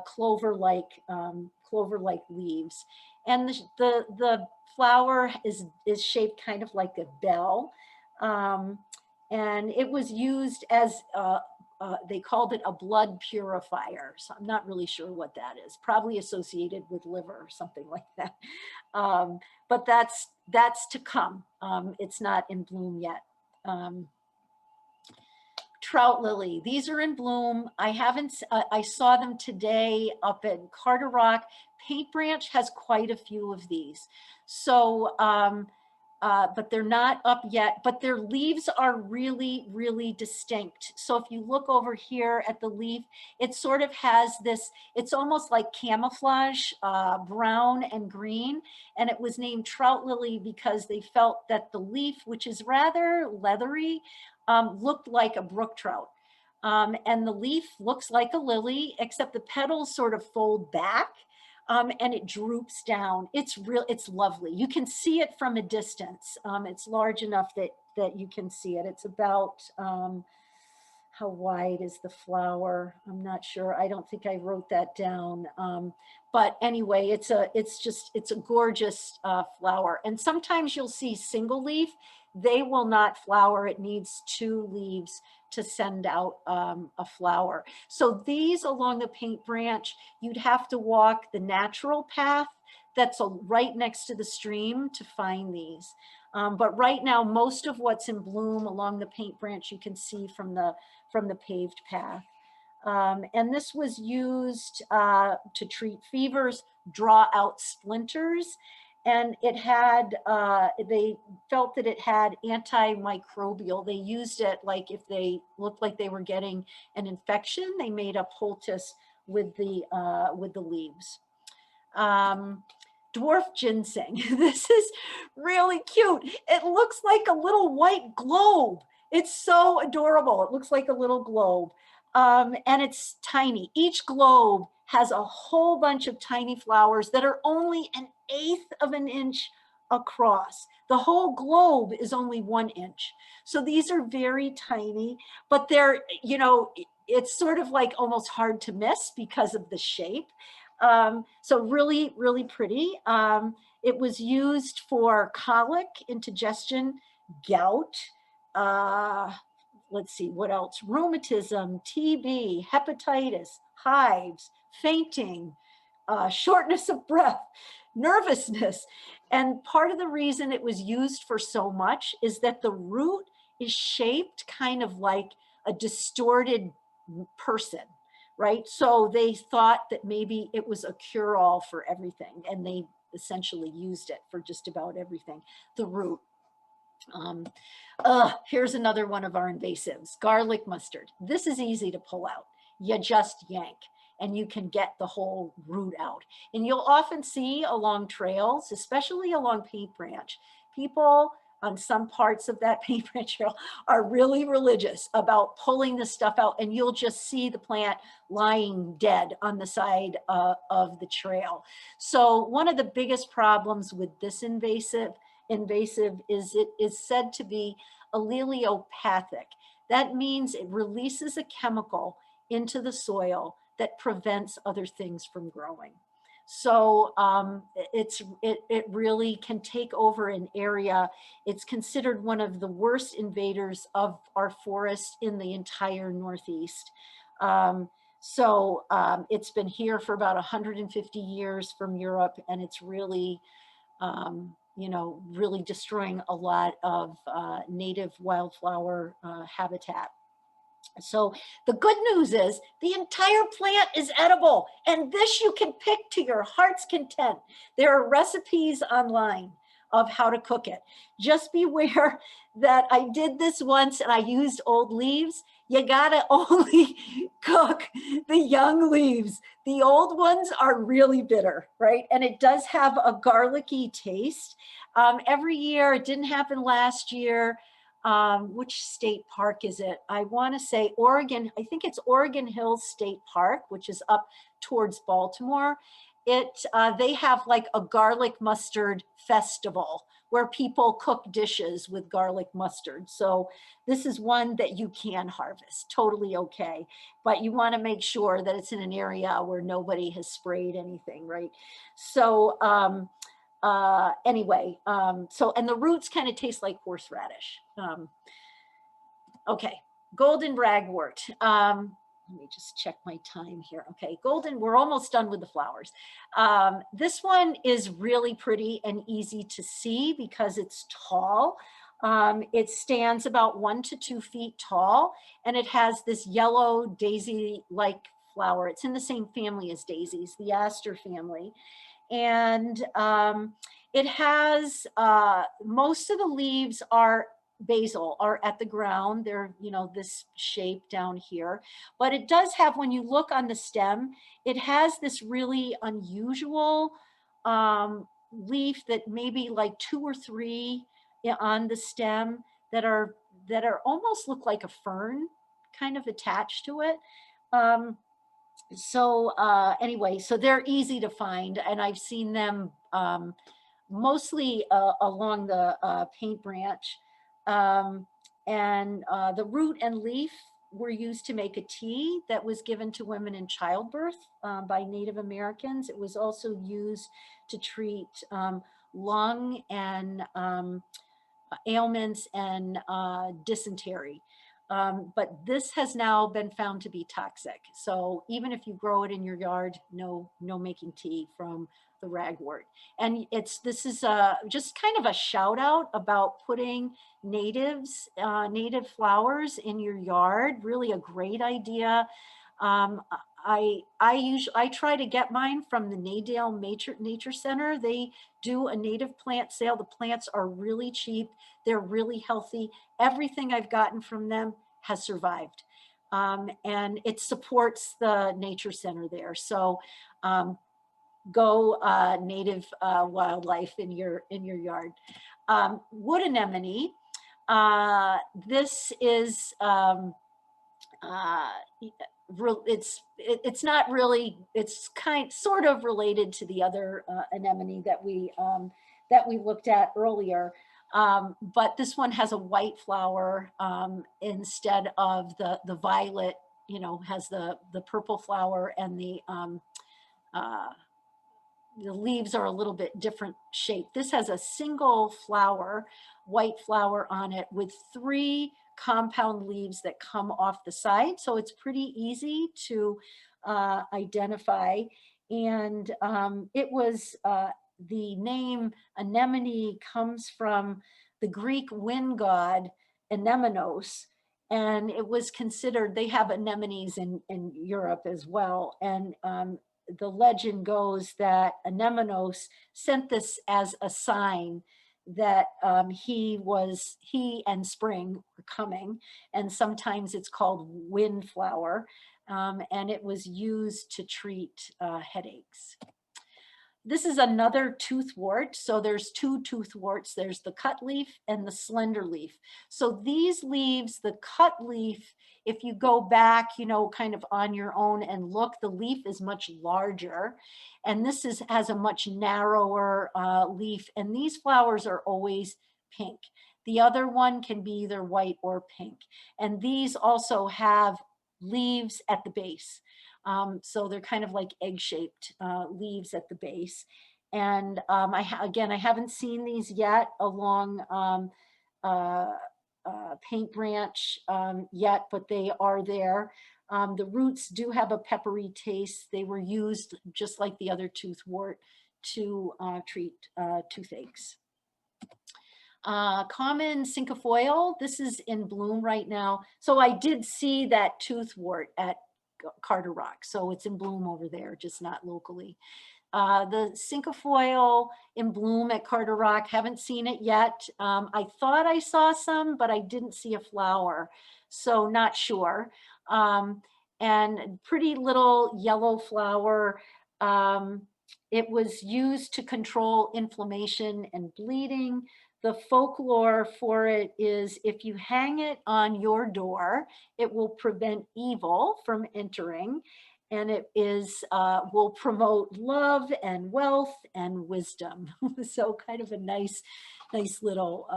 Speaker 1: clover-like leaves. And the flower is shaped kind of like a bell. And it was used as, they called it a blood purifier. So I'm not really sure what that is, probably associated with liver or something like that. But that's to come. It's not in bloom yet. Trout lily, these are in bloom. I haven't, I saw them today up at Carter Rock. Paint Branch has quite a few of these. So, but they're not up yet, but their leaves are really, really distinct. So if you look over here at the leaf, it sort of has this, it's almost like camouflage, brown and green. And it was named trout lily because they felt that the leaf, which is rather leathery, looked like a brook trout. And the leaf looks like a lily, except the petals sort of fold back. And it droops down. It's lovely. You can see it from a distance. It's large enough that you can see it. It's about, how wide is the flower? I'm not sure. I don't think I wrote that down. But anyway, it's a gorgeous flower. And sometimes you'll see single leaf. They will not flower. It needs 2 leaves to send out a flower. So these along the Paint Branch, you'd have to walk the natural path that's right next to the stream to find these. But right now, most of what's in bloom along the Paint Branch, you can see from the paved path. And this was used to treat fevers, draw out splinters. And it had, they felt that it had antimicrobial. They used it like if they looked like they were getting an infection, they made a poultice with the leaves. Dwarf ginseng. This is really cute. It looks like a little white globe. It's so adorable. It looks like a little globe. And it's tiny. Each globe has a whole bunch of tiny flowers that are only 1/8 of an inch across. The whole globe is only 1 inch. So these are very tiny, but they're, you know, it's sort of like almost hard to miss because of the shape. So really, really pretty. It was used for colic, indigestion, gout, let's see, what else? Rheumatism, TB, hepatitis, hives, fainting, shortness of breath, nervousness. And part of the reason it was used for so much is that the root is shaped kind of like a distorted person, right? So they thought that maybe it was a cure-all for everything, and they essentially used it for just about everything, the root. Here's another one of our invasives, garlic mustard. This is easy to pull out. You just yank and you can get the whole root out. And you'll often see along trails, especially along Paint Branch, people on some parts of that Paint Branch trail are really religious about pulling this stuff out, and you'll just see the plant lying dead on the side of the trail. So one of the biggest problems with this invasive is it is said to be alleliopathic. That means it releases a chemical into the soil that prevents other things from growing. So it really can take over an area. It's considered one of the worst invaders of our forest in the entire Northeast. It's been here for about 150 years from Europe, and it's really, you know, really destroying a lot of native wildflower habitat. So the good news is the entire plant is edible, and this you can pick to your heart's content. There are recipes online of how to cook it. Just beware that I did this once and I used old leaves. You gotta only cook the young leaves. The old ones are really bitter, right? And it does have a garlicky taste. Every year, it didn't happen last year. Which state park is it? I want to say Oregon. I think it's Oregon Hills State Park, which is up towards Baltimore. They have like a garlic mustard festival where people cook dishes with garlic mustard. So this is one that you can harvest, totally okay. But you want to make sure that it's in an area where nobody has sprayed anything, right? So anyway, and the roots kind of taste like horseradish. Okay, golden ragwort. Let me just check my time here. Okay, golden, we're almost done with the flowers. This one is really pretty and easy to see because it's tall. It stands about 1 to 2 feet tall, and it has this yellow daisy-like flower. It's in the same family as daisies, the aster family. And it has, most of the leaves are basil, are at the ground. They're, you know, this shape down here. But it does have, when you look on the stem, it has this really unusual leaf that maybe like 2 or 3 on the stem that are almost look like a fern kind of attached to it. Anyway, so they're easy to find, and I've seen them mostly along the paint branch. The root and leaf were used to make a tea that was given to women in childbirth by Native Americans. It was also used to treat lung and ailments and dysentery. But this has now been found to be toxic. So even if you grow it in your yard, no making tea from the ragwort. And this is just kind of a shout out about putting native flowers in your yard. Really a great idea. I try to get mine from the Nadale Nature Center. They do a native plant sale. The plants are really cheap. They're really healthy. Everything I've gotten from them has survived. And it supports the nature center there. So go native wildlife in your yard. Wood anemone. This is it's not really, it's sort of related to the other anemone that we looked at earlier. But this one has a white flower instead of the violet, you know, has the purple flower, and the leaves are a little bit different shape. This has a single flower, white flower on it with 3 compound leaves that come off the side. So it's pretty easy to identify. And it was, the name anemone comes from the Greek wind god Anemonos. And it was considered, they have anemones in Europe as well. And the legend goes that Anemonos sent this as a sign that he and spring were coming, and sometimes it's called windflower, and it was used to treat headaches. This is another toothwort. So there's 2 toothworts. There's the cut leaf and the slender leaf. So these leaves, the cut leaf, if you go back, you know, kind of on your own and look, the leaf is much larger. And this has a much narrower leaf. And these flowers are always pink. The other one can be either white or pink. And these also have leaves at the base. So they're kind of like egg-shaped leaves at the base. And again, I haven't seen these yet along paint branch yet, but they are there. The roots do have a peppery taste. They were used just like the other toothwort to treat toothaches. Common cincofoil, this is in bloom right now. So I did see that toothwort at Carter Rock. So it's in bloom over there, just not locally. The cincofoil in bloom at Carter Rock, haven't seen it yet. I thought I saw some, but I didn't see a flower, so not sure. And pretty little yellow flower. It was used to control inflammation and bleeding. The folklore for it is if you hang it on your door, it will prevent evil from entering, and it will promote love and wealth and wisdom. So kind of a nice Nice little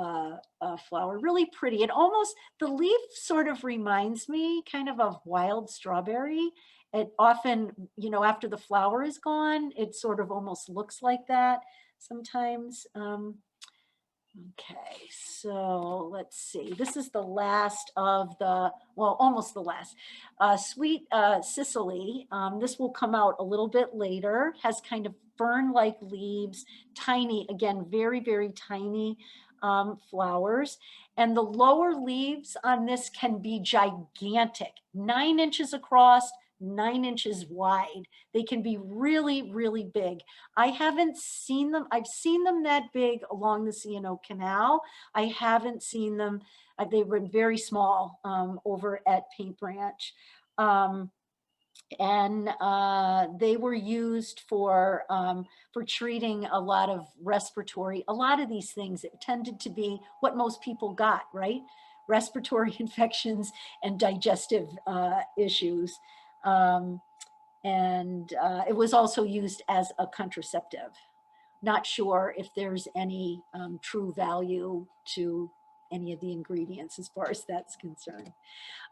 Speaker 1: flower, really pretty. It almost, the leaf sort of reminds me kind of wild strawberry. It often, you know, after the flower is gone, it sort of almost looks like that sometimes. Okay, so let's see. This is the last of the, well, almost the last. Sweet Sicily. This will come out a little bit later. Has kind of fern-like leaves, tiny, again, very, very tiny flowers. And the lower leaves on this can be gigantic, 9 inches across, 9 inches wide. They can be really, really big. I haven't seen them. I've seen them that big along the C&O Canal. I haven't seen them. They were very small over at Paint Branch. And they were used for treating a lot of respiratory, a lot of these things. It tended to be what most people got, right? Respiratory infections and digestive issues. It was also used as a contraceptive. Not sure if there's any true value to any of the ingredients as far as that's concerned.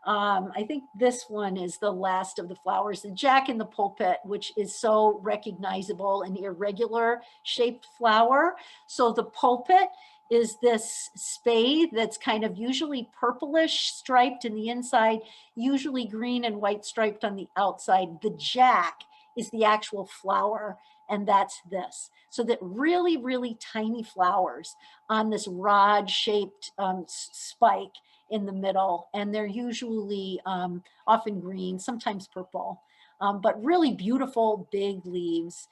Speaker 1: I think this one is the last of the flowers, the Jack in the Pulpit, which is so recognizable, an irregular shaped flower. So the pulpit is this spade that's kind of usually purplish striped in the inside, usually green and white striped on the outside. The Jack is the actual flower, and that's this. So that really, really tiny flowers on this rod-shaped spike in the middle, and they're usually often green, sometimes purple, but really beautiful big leaves.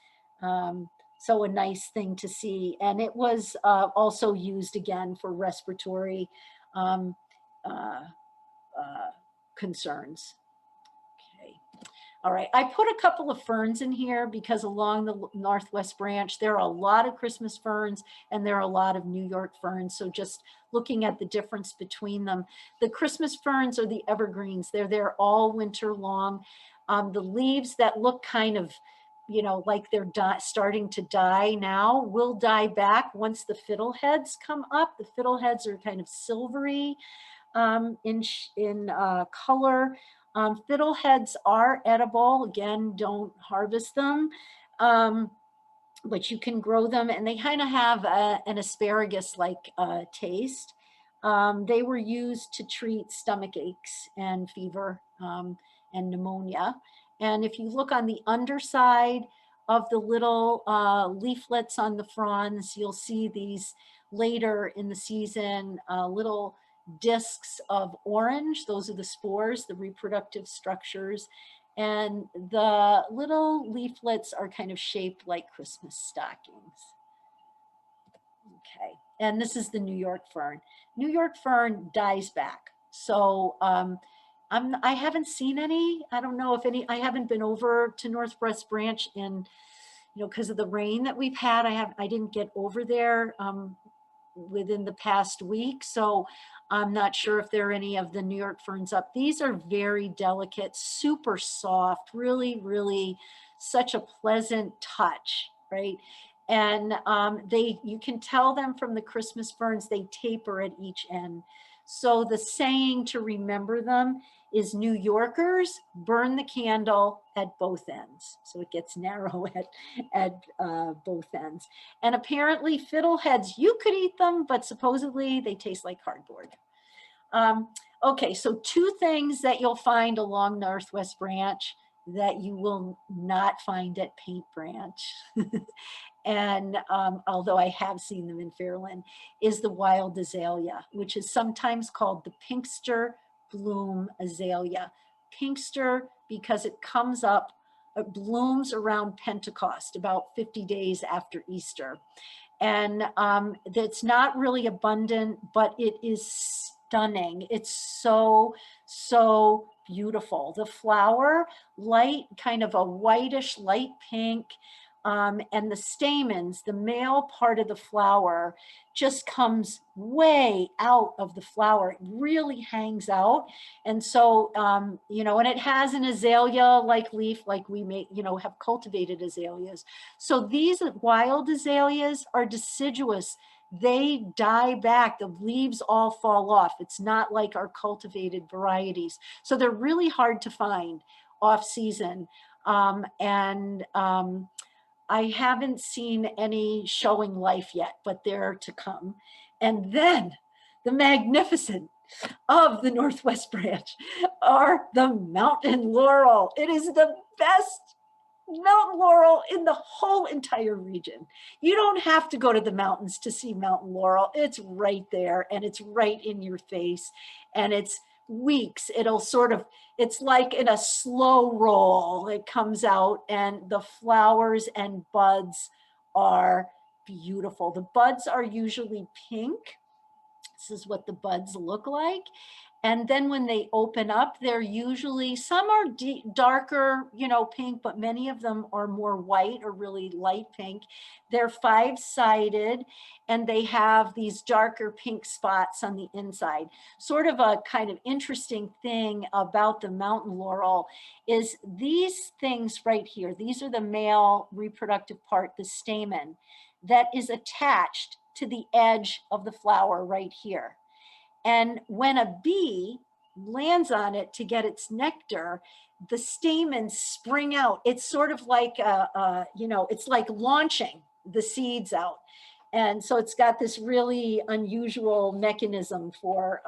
Speaker 1: So a nice thing to see. And it was also used again for respiratory concerns. Okay. All right, I put a couple of ferns in here because along the Northwest Branch, there are a lot of Christmas ferns and there are a lot of New York ferns. So just looking at the difference between them. The Christmas ferns are the evergreens. They're there all winter long. The leaves that look kind of, you know, like they're starting to die now will die back once the fiddleheads come up. The fiddleheads are kind of silvery in color. Fiddleheads are edible. Again, don't harvest them, but you can grow them, and they kind of have an asparagus-like taste. They were used to treat stomach aches and fever and pneumonia. And if you look on the underside of the little leaflets on the fronds, you'll see these later in the season, little discs of orange. Those are the spores, the reproductive structures. And the little leaflets are kind of shaped like Christmas stockings. Okay, and this is the New York fern. New York fern dies back. So I haven't seen any. I don't know if any. I haven't been over to Northwest Branch in, you know, because of the rain that we've had. I didn't get over there within the past week, so I'm not sure if there are any of the New York ferns up. These are very delicate, super soft, really, really such a pleasant touch, right? And you can tell them from the Christmas ferns, they taper at each end. So the saying to remember them is New Yorkers burn the candle at both ends. So it gets narrow at both ends. And apparently fiddleheads, you could eat them, but supposedly they taste like cardboard. Okay, so 2 things that you'll find along Northwest Branch that you will not find at Paint Branch. And although I have seen them in Fairland, is the wild azalea, which is sometimes called the pinkster bloom azalea. Pinkster because it comes up, it blooms around Pentecost, about 50 days after Easter. And it's not really abundant, but it is stunning. It's so, so beautiful. The flower, light, kind of a whitish light pink, and the stamens, the male part of the flower, just comes way out of the flower. It really hangs out. And so, you know, and it has an azalea-like leaf, like we may, you know, have cultivated azaleas. So these wild azaleas are deciduous. they die back. The leaves all fall off. It's not like our cultivated varieties. So they're really hard to find off season. I haven't seen any showing life yet, but they're to come. And then the magnificent of the Northwest branch are the mountain laurel. It is the best mountain laurel in the whole entire region. You don't have to go to the mountains to see mountain laurel. It's right there and it's right in your face, and it's weeks. It'll sort of, it's like in a slow roll. It comes out and the flowers and buds are beautiful. The buds are usually pink. This is what the buds look like. And then when they open up, they're usually, some are darker, you know, pink, but many of them are more white or really light pink. They're 5-sided and they have these darker pink spots on the inside. Sort of a kind of interesting thing about the mountain laurel is these things right here. These are the male reproductive part, the stamen, that is attached to the edge of the flower right here. And when a bee lands on it to get its nectar, the stamens spring out. It's sort of like, you know, it's like launching the seeds out. And so it's got this really unusual mechanism for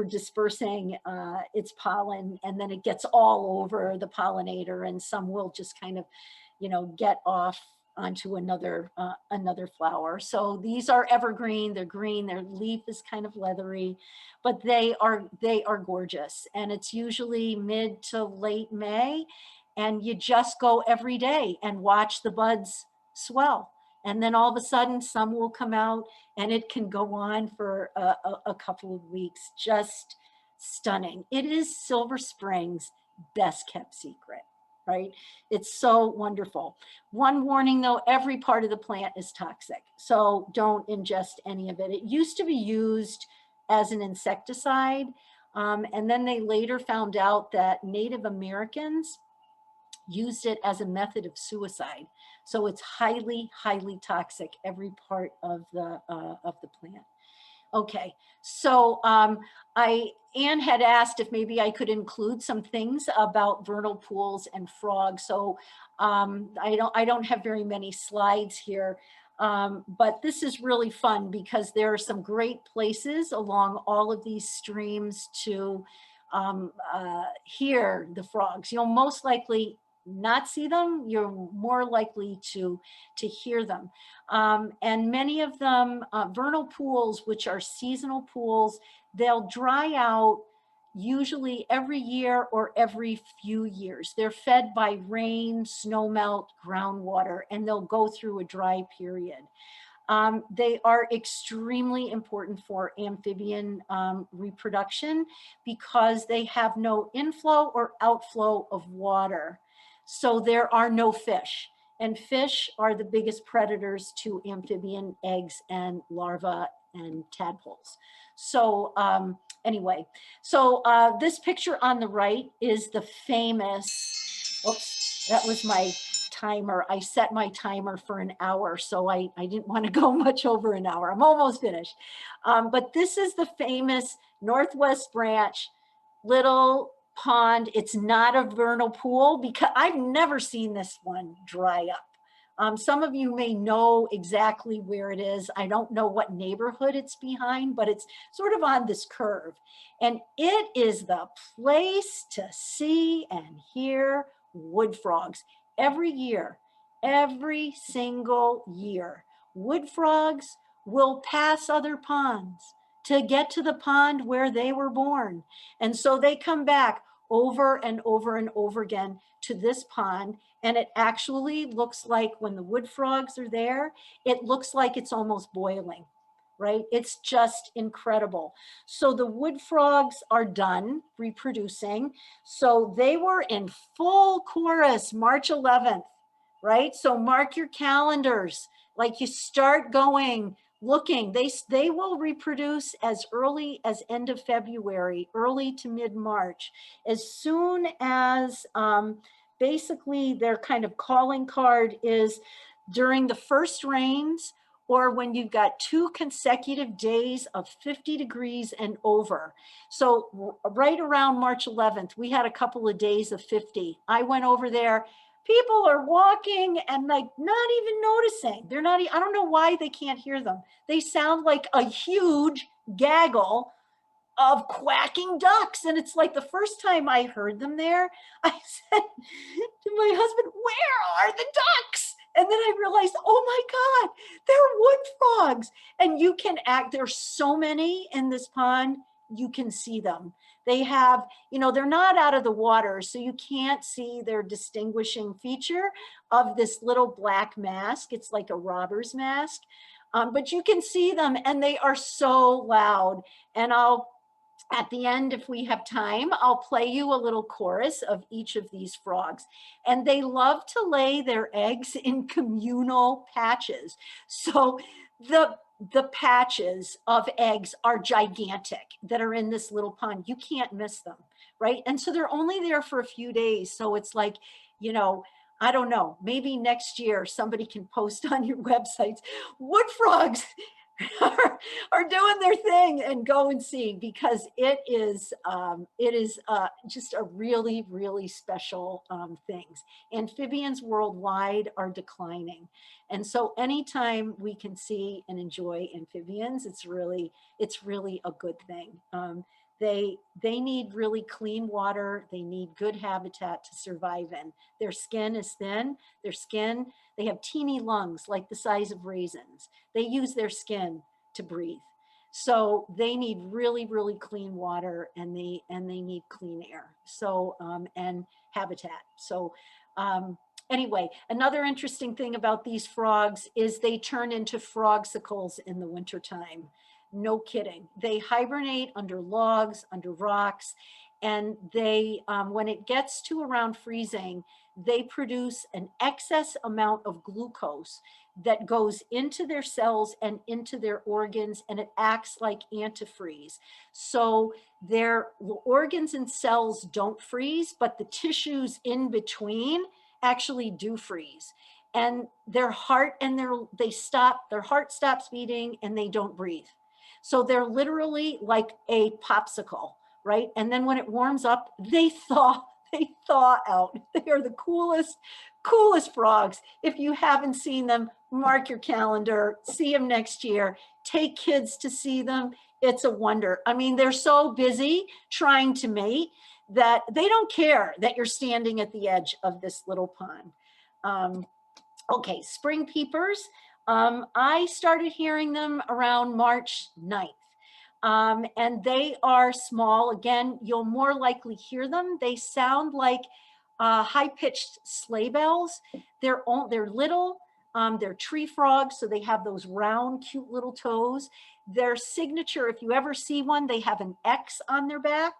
Speaker 1: dispersing its pollen, and then it gets all over the pollinator, and some will just kind of, you know, get off onto another flower. So these are evergreen, they're green, their leaf is kind of leathery, but they are gorgeous. And it's usually mid to late May, and you just go every day and watch the buds swell. And then all of a sudden some will come out, and it can go on for a couple of weeks. Just stunning. It is Silver Spring's best kept secret. Right? It's so wonderful. One warning though, every part of the plant is toxic. So don't ingest any of it. It used to be used as an insecticide. And then they later found out that Native Americans used it as a method of suicide. So it's highly, highly toxic, every part of the plant. Okay, so Anne had asked if maybe I could include some things about vernal pools and frogs. So I don't have very many slides here, but this is really fun because there are some great places along all of these streams to hear the frogs. You'll most likely not see them, you're more likely to hear them. And many of them, vernal pools, which are seasonal pools, they'll dry out usually every year or every few years. They're fed by rain, snowmelt, groundwater, and they'll go through a dry period. They are extremely important for amphibian reproduction because they have no inflow or outflow of water. So there are no fish, and fish are the biggest predators to amphibian eggs and larvae and tadpoles. So anyway, so this picture on the right is the famous, oops, that was my timer. I set my timer for an hour, so I didn't want to go much over an hour. I'm almost finished. But this is the famous Northwest Branch little pond. It's not a vernal pool because I've never seen this one dry up. Some of you may know exactly where it is. I don't know what neighborhood it's behind, but it's sort of on this curve. And it is the place to see and hear wood frogs. Every year, every single year, wood frogs will pass other ponds to get to the pond where they were born. And so they come back over and over and over again to this pond. And it actually looks like when the wood frogs are there, it looks like it's almost boiling, right? It's just incredible. So the wood frogs are done reproducing. So they were in full chorus March 11th, right? So mark your calendars, like you start going, looking, they will reproduce as early as end of February, early to mid-March. As soon as basically their kind of calling card is during the first rains or when you've got 2 consecutive days of 50 degrees and over. So right around March 11th, we had a couple of days of 50. I went over there. People are walking and like not even noticing. They're not, I don't know why they can't hear them. They sound like a huge gaggle of quacking ducks. And it's like the first time I heard them there, I said to my husband, where are the ducks? And then I realized, oh my God, they're wood frogs. And you can there's so many in this pond, you can see them. They have, you know, they're not out of the water, so you can't see their distinguishing feature of this little black mask. It's like a robber's mask, but you can see them and they are so loud. And at the end, if we have time, I'll play you a little chorus of each of these frogs. And they love to lay their eggs in communal patches. So the patches of eggs are gigantic that are in this little pond. You can't miss them, right? And so they're only there for a few days. So it's like, you know, I don't know, maybe next year somebody can post on your websites, wood frogs are doing their thing, and go and see, because it is just a really, really special things. Amphibians worldwide are declining. And so anytime we can see and enjoy amphibians, it's really a good thing. They need really clean water. They need good habitat to survive in. Their skin is thin. They have teeny lungs like the size of raisins. They use their skin to breathe. So they need really, really clean water, and they need clean air. So, and habitat. So, anyway, another interesting thing about these frogs is they turn into frogsicles in the wintertime. No kidding. They hibernate under logs, under rocks, and they, when it gets to around freezing, they produce an excess amount of glucose that goes into their cells and into their organs, and it acts like antifreeze. So their organs and cells don't freeze, but the tissues in between actually do freeze. And their heart and their heart stops beating and they don't breathe. So they're literally like a popsicle, right? And then when it warms up, they thaw out. They are the coolest frogs. If you haven't seen them, mark your calendar, see them next year, take kids to see them. It's a wonder. I mean, they're so busy trying to mate that they don't care that you're standing at the edge of this little pond. Okay, spring peepers. I started hearing them around March 9th. And they are small. Again, you'll more likely hear them. They sound like high-pitched sleigh bells. They're little. They're tree frogs, so they have those round, cute little toes. Their signature, if you ever see one, they have an X on their back.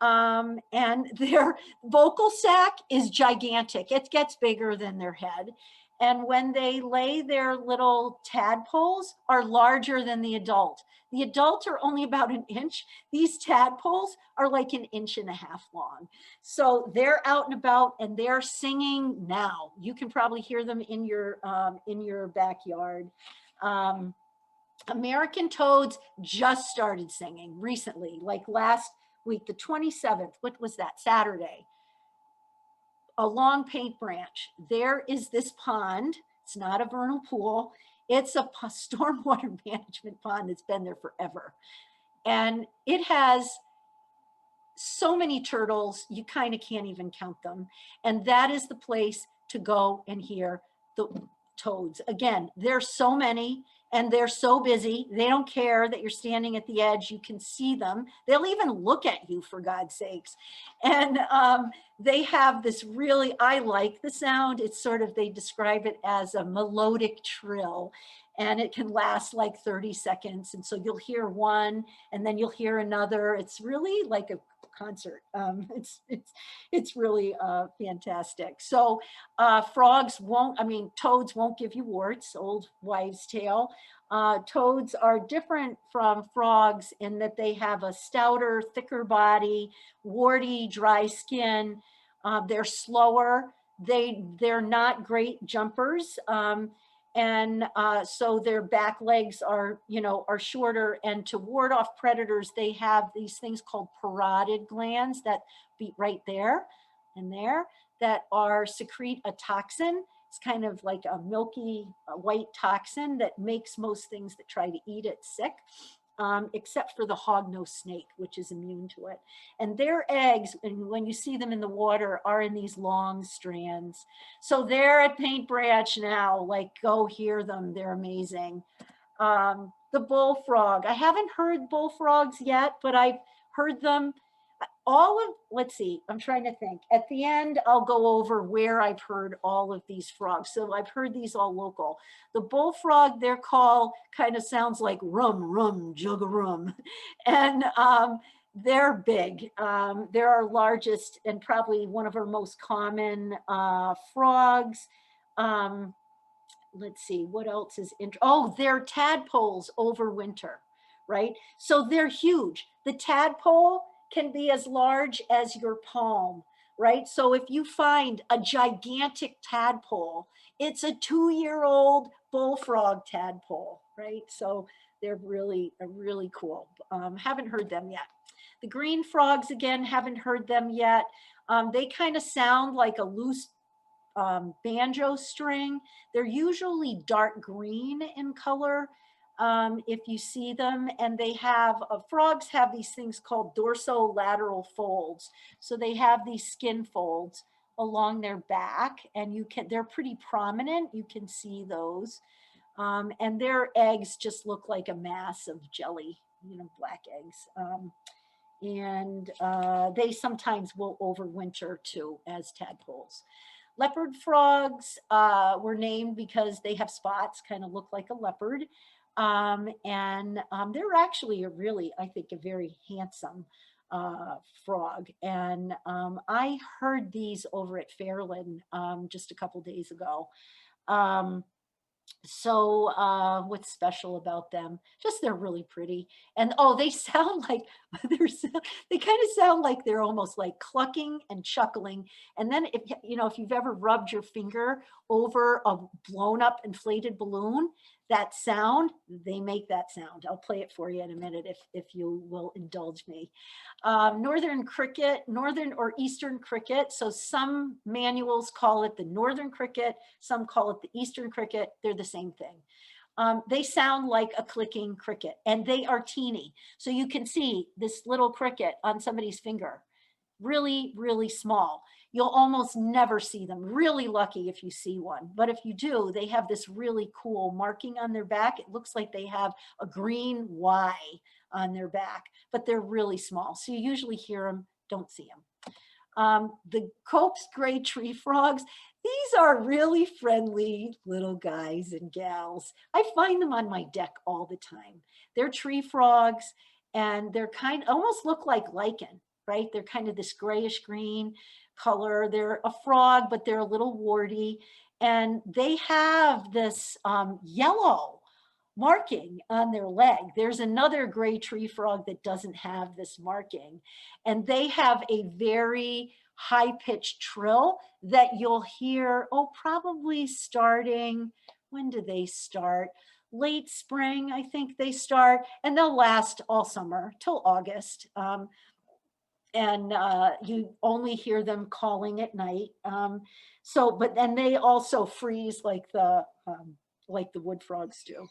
Speaker 1: And their vocal sac is gigantic. It gets bigger than their head. And when they lay, their little tadpoles are larger than the adult. The adults are only about an inch. These tadpoles are like an inch and a half long. So they're out and about and they're singing now. You can probably hear them in your backyard. American toads just started singing recently, like last week, the 27th. What was that? Saturday. Along Paint Branch, there is this pond. It's not a vernal pool. It's a stormwater management pond that's been there forever. And it has so many turtles, you kind of can't even count them. And that is the place to go and hear the toads. Again, there's so many and they're so busy. They don't care that you're standing at the edge. You can see them. They'll even look at you, for God's sakes. And they have this really, I like the sound. It's sort of, they describe it as a melodic trill, and it can last like 30 seconds. And so you'll hear one and then you'll hear another. It's really like a concert. It's really fantastic. So toads won't give you warts, old wives' tale. Toads are different from frogs in that they have a stouter, thicker body, warty, dry skin. They're slower. They're not great jumpers. And so their back legs are, you know, are shorter. And to ward off predators, they have these things called parotid glands that be right there and there that are secrete a toxin. It's kind of like a milky white toxin that makes most things that try to eat it sick. Except for the hognose snake, which is immune to it. And their eggs, and when you see them in the water, are in these long strands. So they're at Paint Branch now, like go hear them, they're amazing. The bullfrog, I haven't heard bullfrogs yet, but I've heard them all of, let's see, I'm trying to think. At the end, I'll go over where I've heard all of these frogs. So I've heard these all local. The bullfrog, their call kind of sounds like rum, rum, jug-a-rum. And they're big. They're our largest and probably one of our most common frogs. Let's see, what else is oh, they're tadpoles over winter, right? So they're huge. The tadpole can be as large as your palm, right? So if you find a gigantic tadpole, it's a 2-year-old bullfrog tadpole, right? So they're really cool. Haven't heard them yet. The green frogs, again, haven't heard them yet. They kind of sound like a loose banjo string. They're usually dark green in color if you see them, and they have, frogs have these things called dorsolateral folds. So they have these skin folds along their back, and they're pretty prominent. You can see those. And their eggs just look like a mass of jelly, you know, black eggs. And they sometimes will overwinter too as tadpoles. Leopard frogs were named because they have spots, kind of look like a leopard. And they're actually I think, a very handsome frog. And I heard these over at Fairland just a couple days ago. So what's special about them? Just they're really pretty. And oh, they sound like they kind of sound like they're almost like clucking and chuckling. And then if if you've ever rubbed your finger over a blown up inflated balloon, that sound, they make that sound. I'll play it for you in a minute if you will indulge me. Northern cricket, northern or eastern cricket. So some manuals call it the northern cricket, some call it the eastern cricket. They're the same thing. They sound like a clicking cricket, and they are teeny. So you can see this little cricket on somebody's finger, really small. You'll almost never see them. Really lucky if you see one. But if you do, they have this really cool marking on their back. It looks like they have a green Y on their back, but they're really small. So you usually hear them, don't see them. The Cope's gray tree frogs, these are really friendly little guys and gals. I find them on my deck all the time. They're tree frogs, and they're almost look like lichen, right? They're kind of this grayish green color. They're a frog, but they're a little warty. And they have this yellow marking on their leg. There's another gray tree frog that doesn't have this marking. And they have a very high-pitched trill that you'll hear, probably starting, when do they start? Late spring, I think they start, and they'll last all summer till August. And you only hear them calling at night. But then they also freeze like the wood frogs do.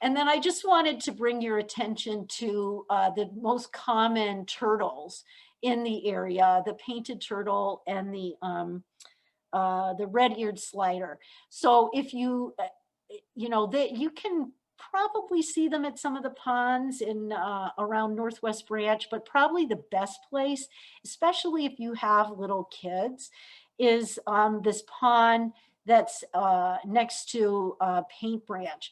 Speaker 1: And then I just wanted to bring your attention to the most common turtles in the area, the painted turtle and the red-eared slider. So if you can probably see them at some of the ponds in around Northwest Branch, but probably the best place, especially if you have little kids, is this pond that's next to Paint Branch.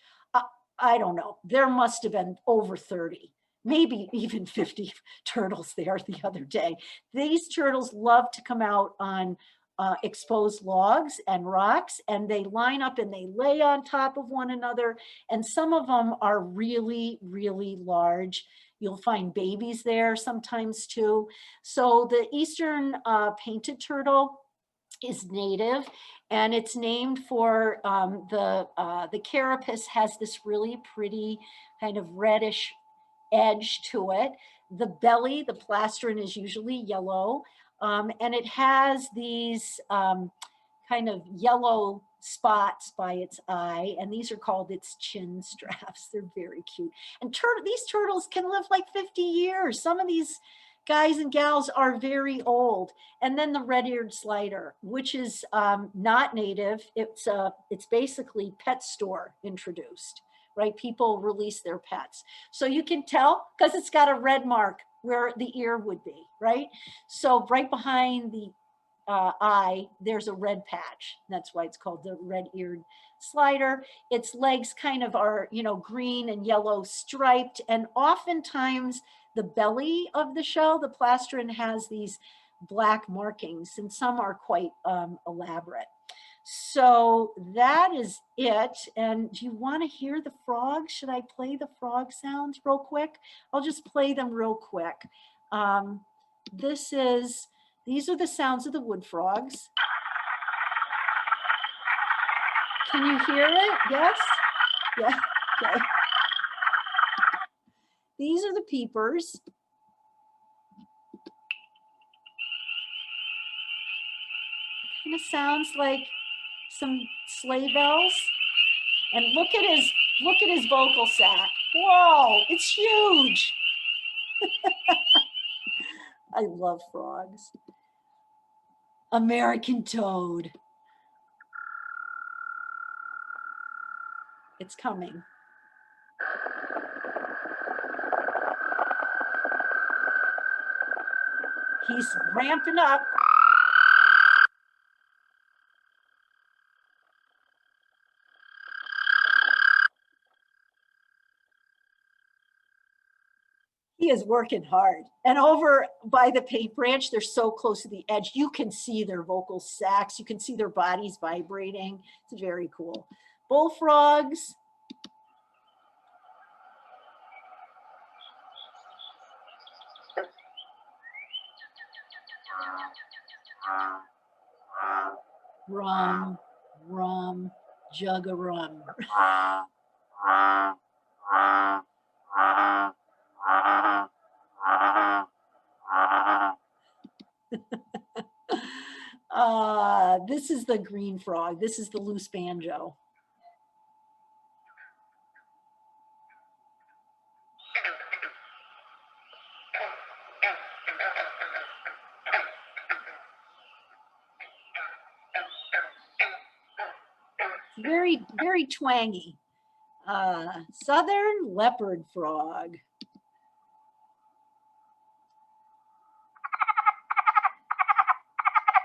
Speaker 1: I don't know, there must have been over 30, maybe even 50 turtles there the other day. These turtles love to come out on exposed logs and rocks, and they line up and they lay on top of one another. And some of them are really large. You'll find babies there sometimes too. So the eastern painted turtle is native, and it's named for the carapace has this really pretty kind of reddish edge to it. The belly, the plastron, is usually yellow, and it has these kind of yellow spots by its eye, and these are called its chin straps. They're very cute. And these turtles can live like 50 years. Some of these guys and gals are very old. And then the red-eared slider, which is not native. It's basically pet store introduced, right? People release their pets. So you can tell because it's got a red mark where the ear would be, right? So right behind the eye, there's a red patch. That's why it's called the red-eared slider. Its legs kind of are, you know, green and yellow striped, and oftentimes the belly of the shell, the plastron, has these black markings, and some are quite elaborate. So that is it. And do you want to hear the frogs? Should I play the frog sounds real quick? I'll just play them real quick. These are the sounds of the wood frogs. Can you hear it? Yes? Yeah, okay. These are the peepers. Kind of sounds like some sleigh bells. And look at his vocal sac. Whoa, it's huge. I love frogs. American toad. It's coming. He's ramping up. He is working hard. And over by the paint branch, they're so close to the edge, you can see their vocal sacs. You can see their bodies vibrating. It's very cool. Bullfrogs. Rum, rum, jug of rum. This is the green frog. This is the loose banjo. Very, very twangy. Southern leopard frog.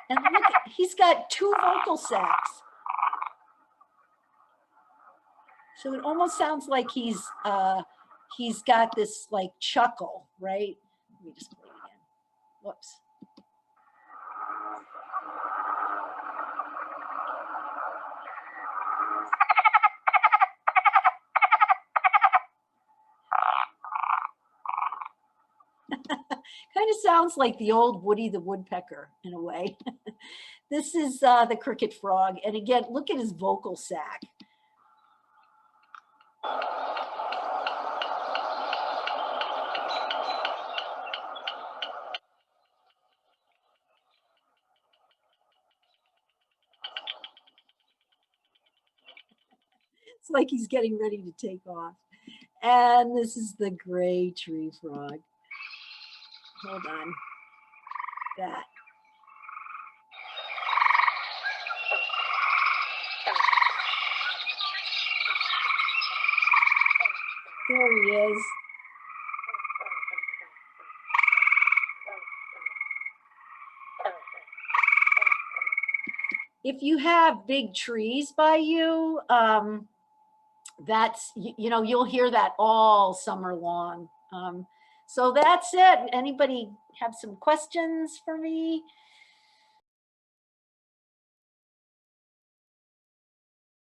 Speaker 1: And look, he's got 2 vocal sacs. So it almost sounds like he's got this like chuckle, right? Let me just play it again. Whoops. Kind of sounds like the old Woody the Woodpecker in a way. This is the cricket frog. And again, look at his vocal sac. It's like he's getting ready to take off. And this is the gray tree frog. Hold on. That. There he is. If you have big trees by you, that's, you know, you'll hear that all summer long. So that's it. Anybody have some questions for me?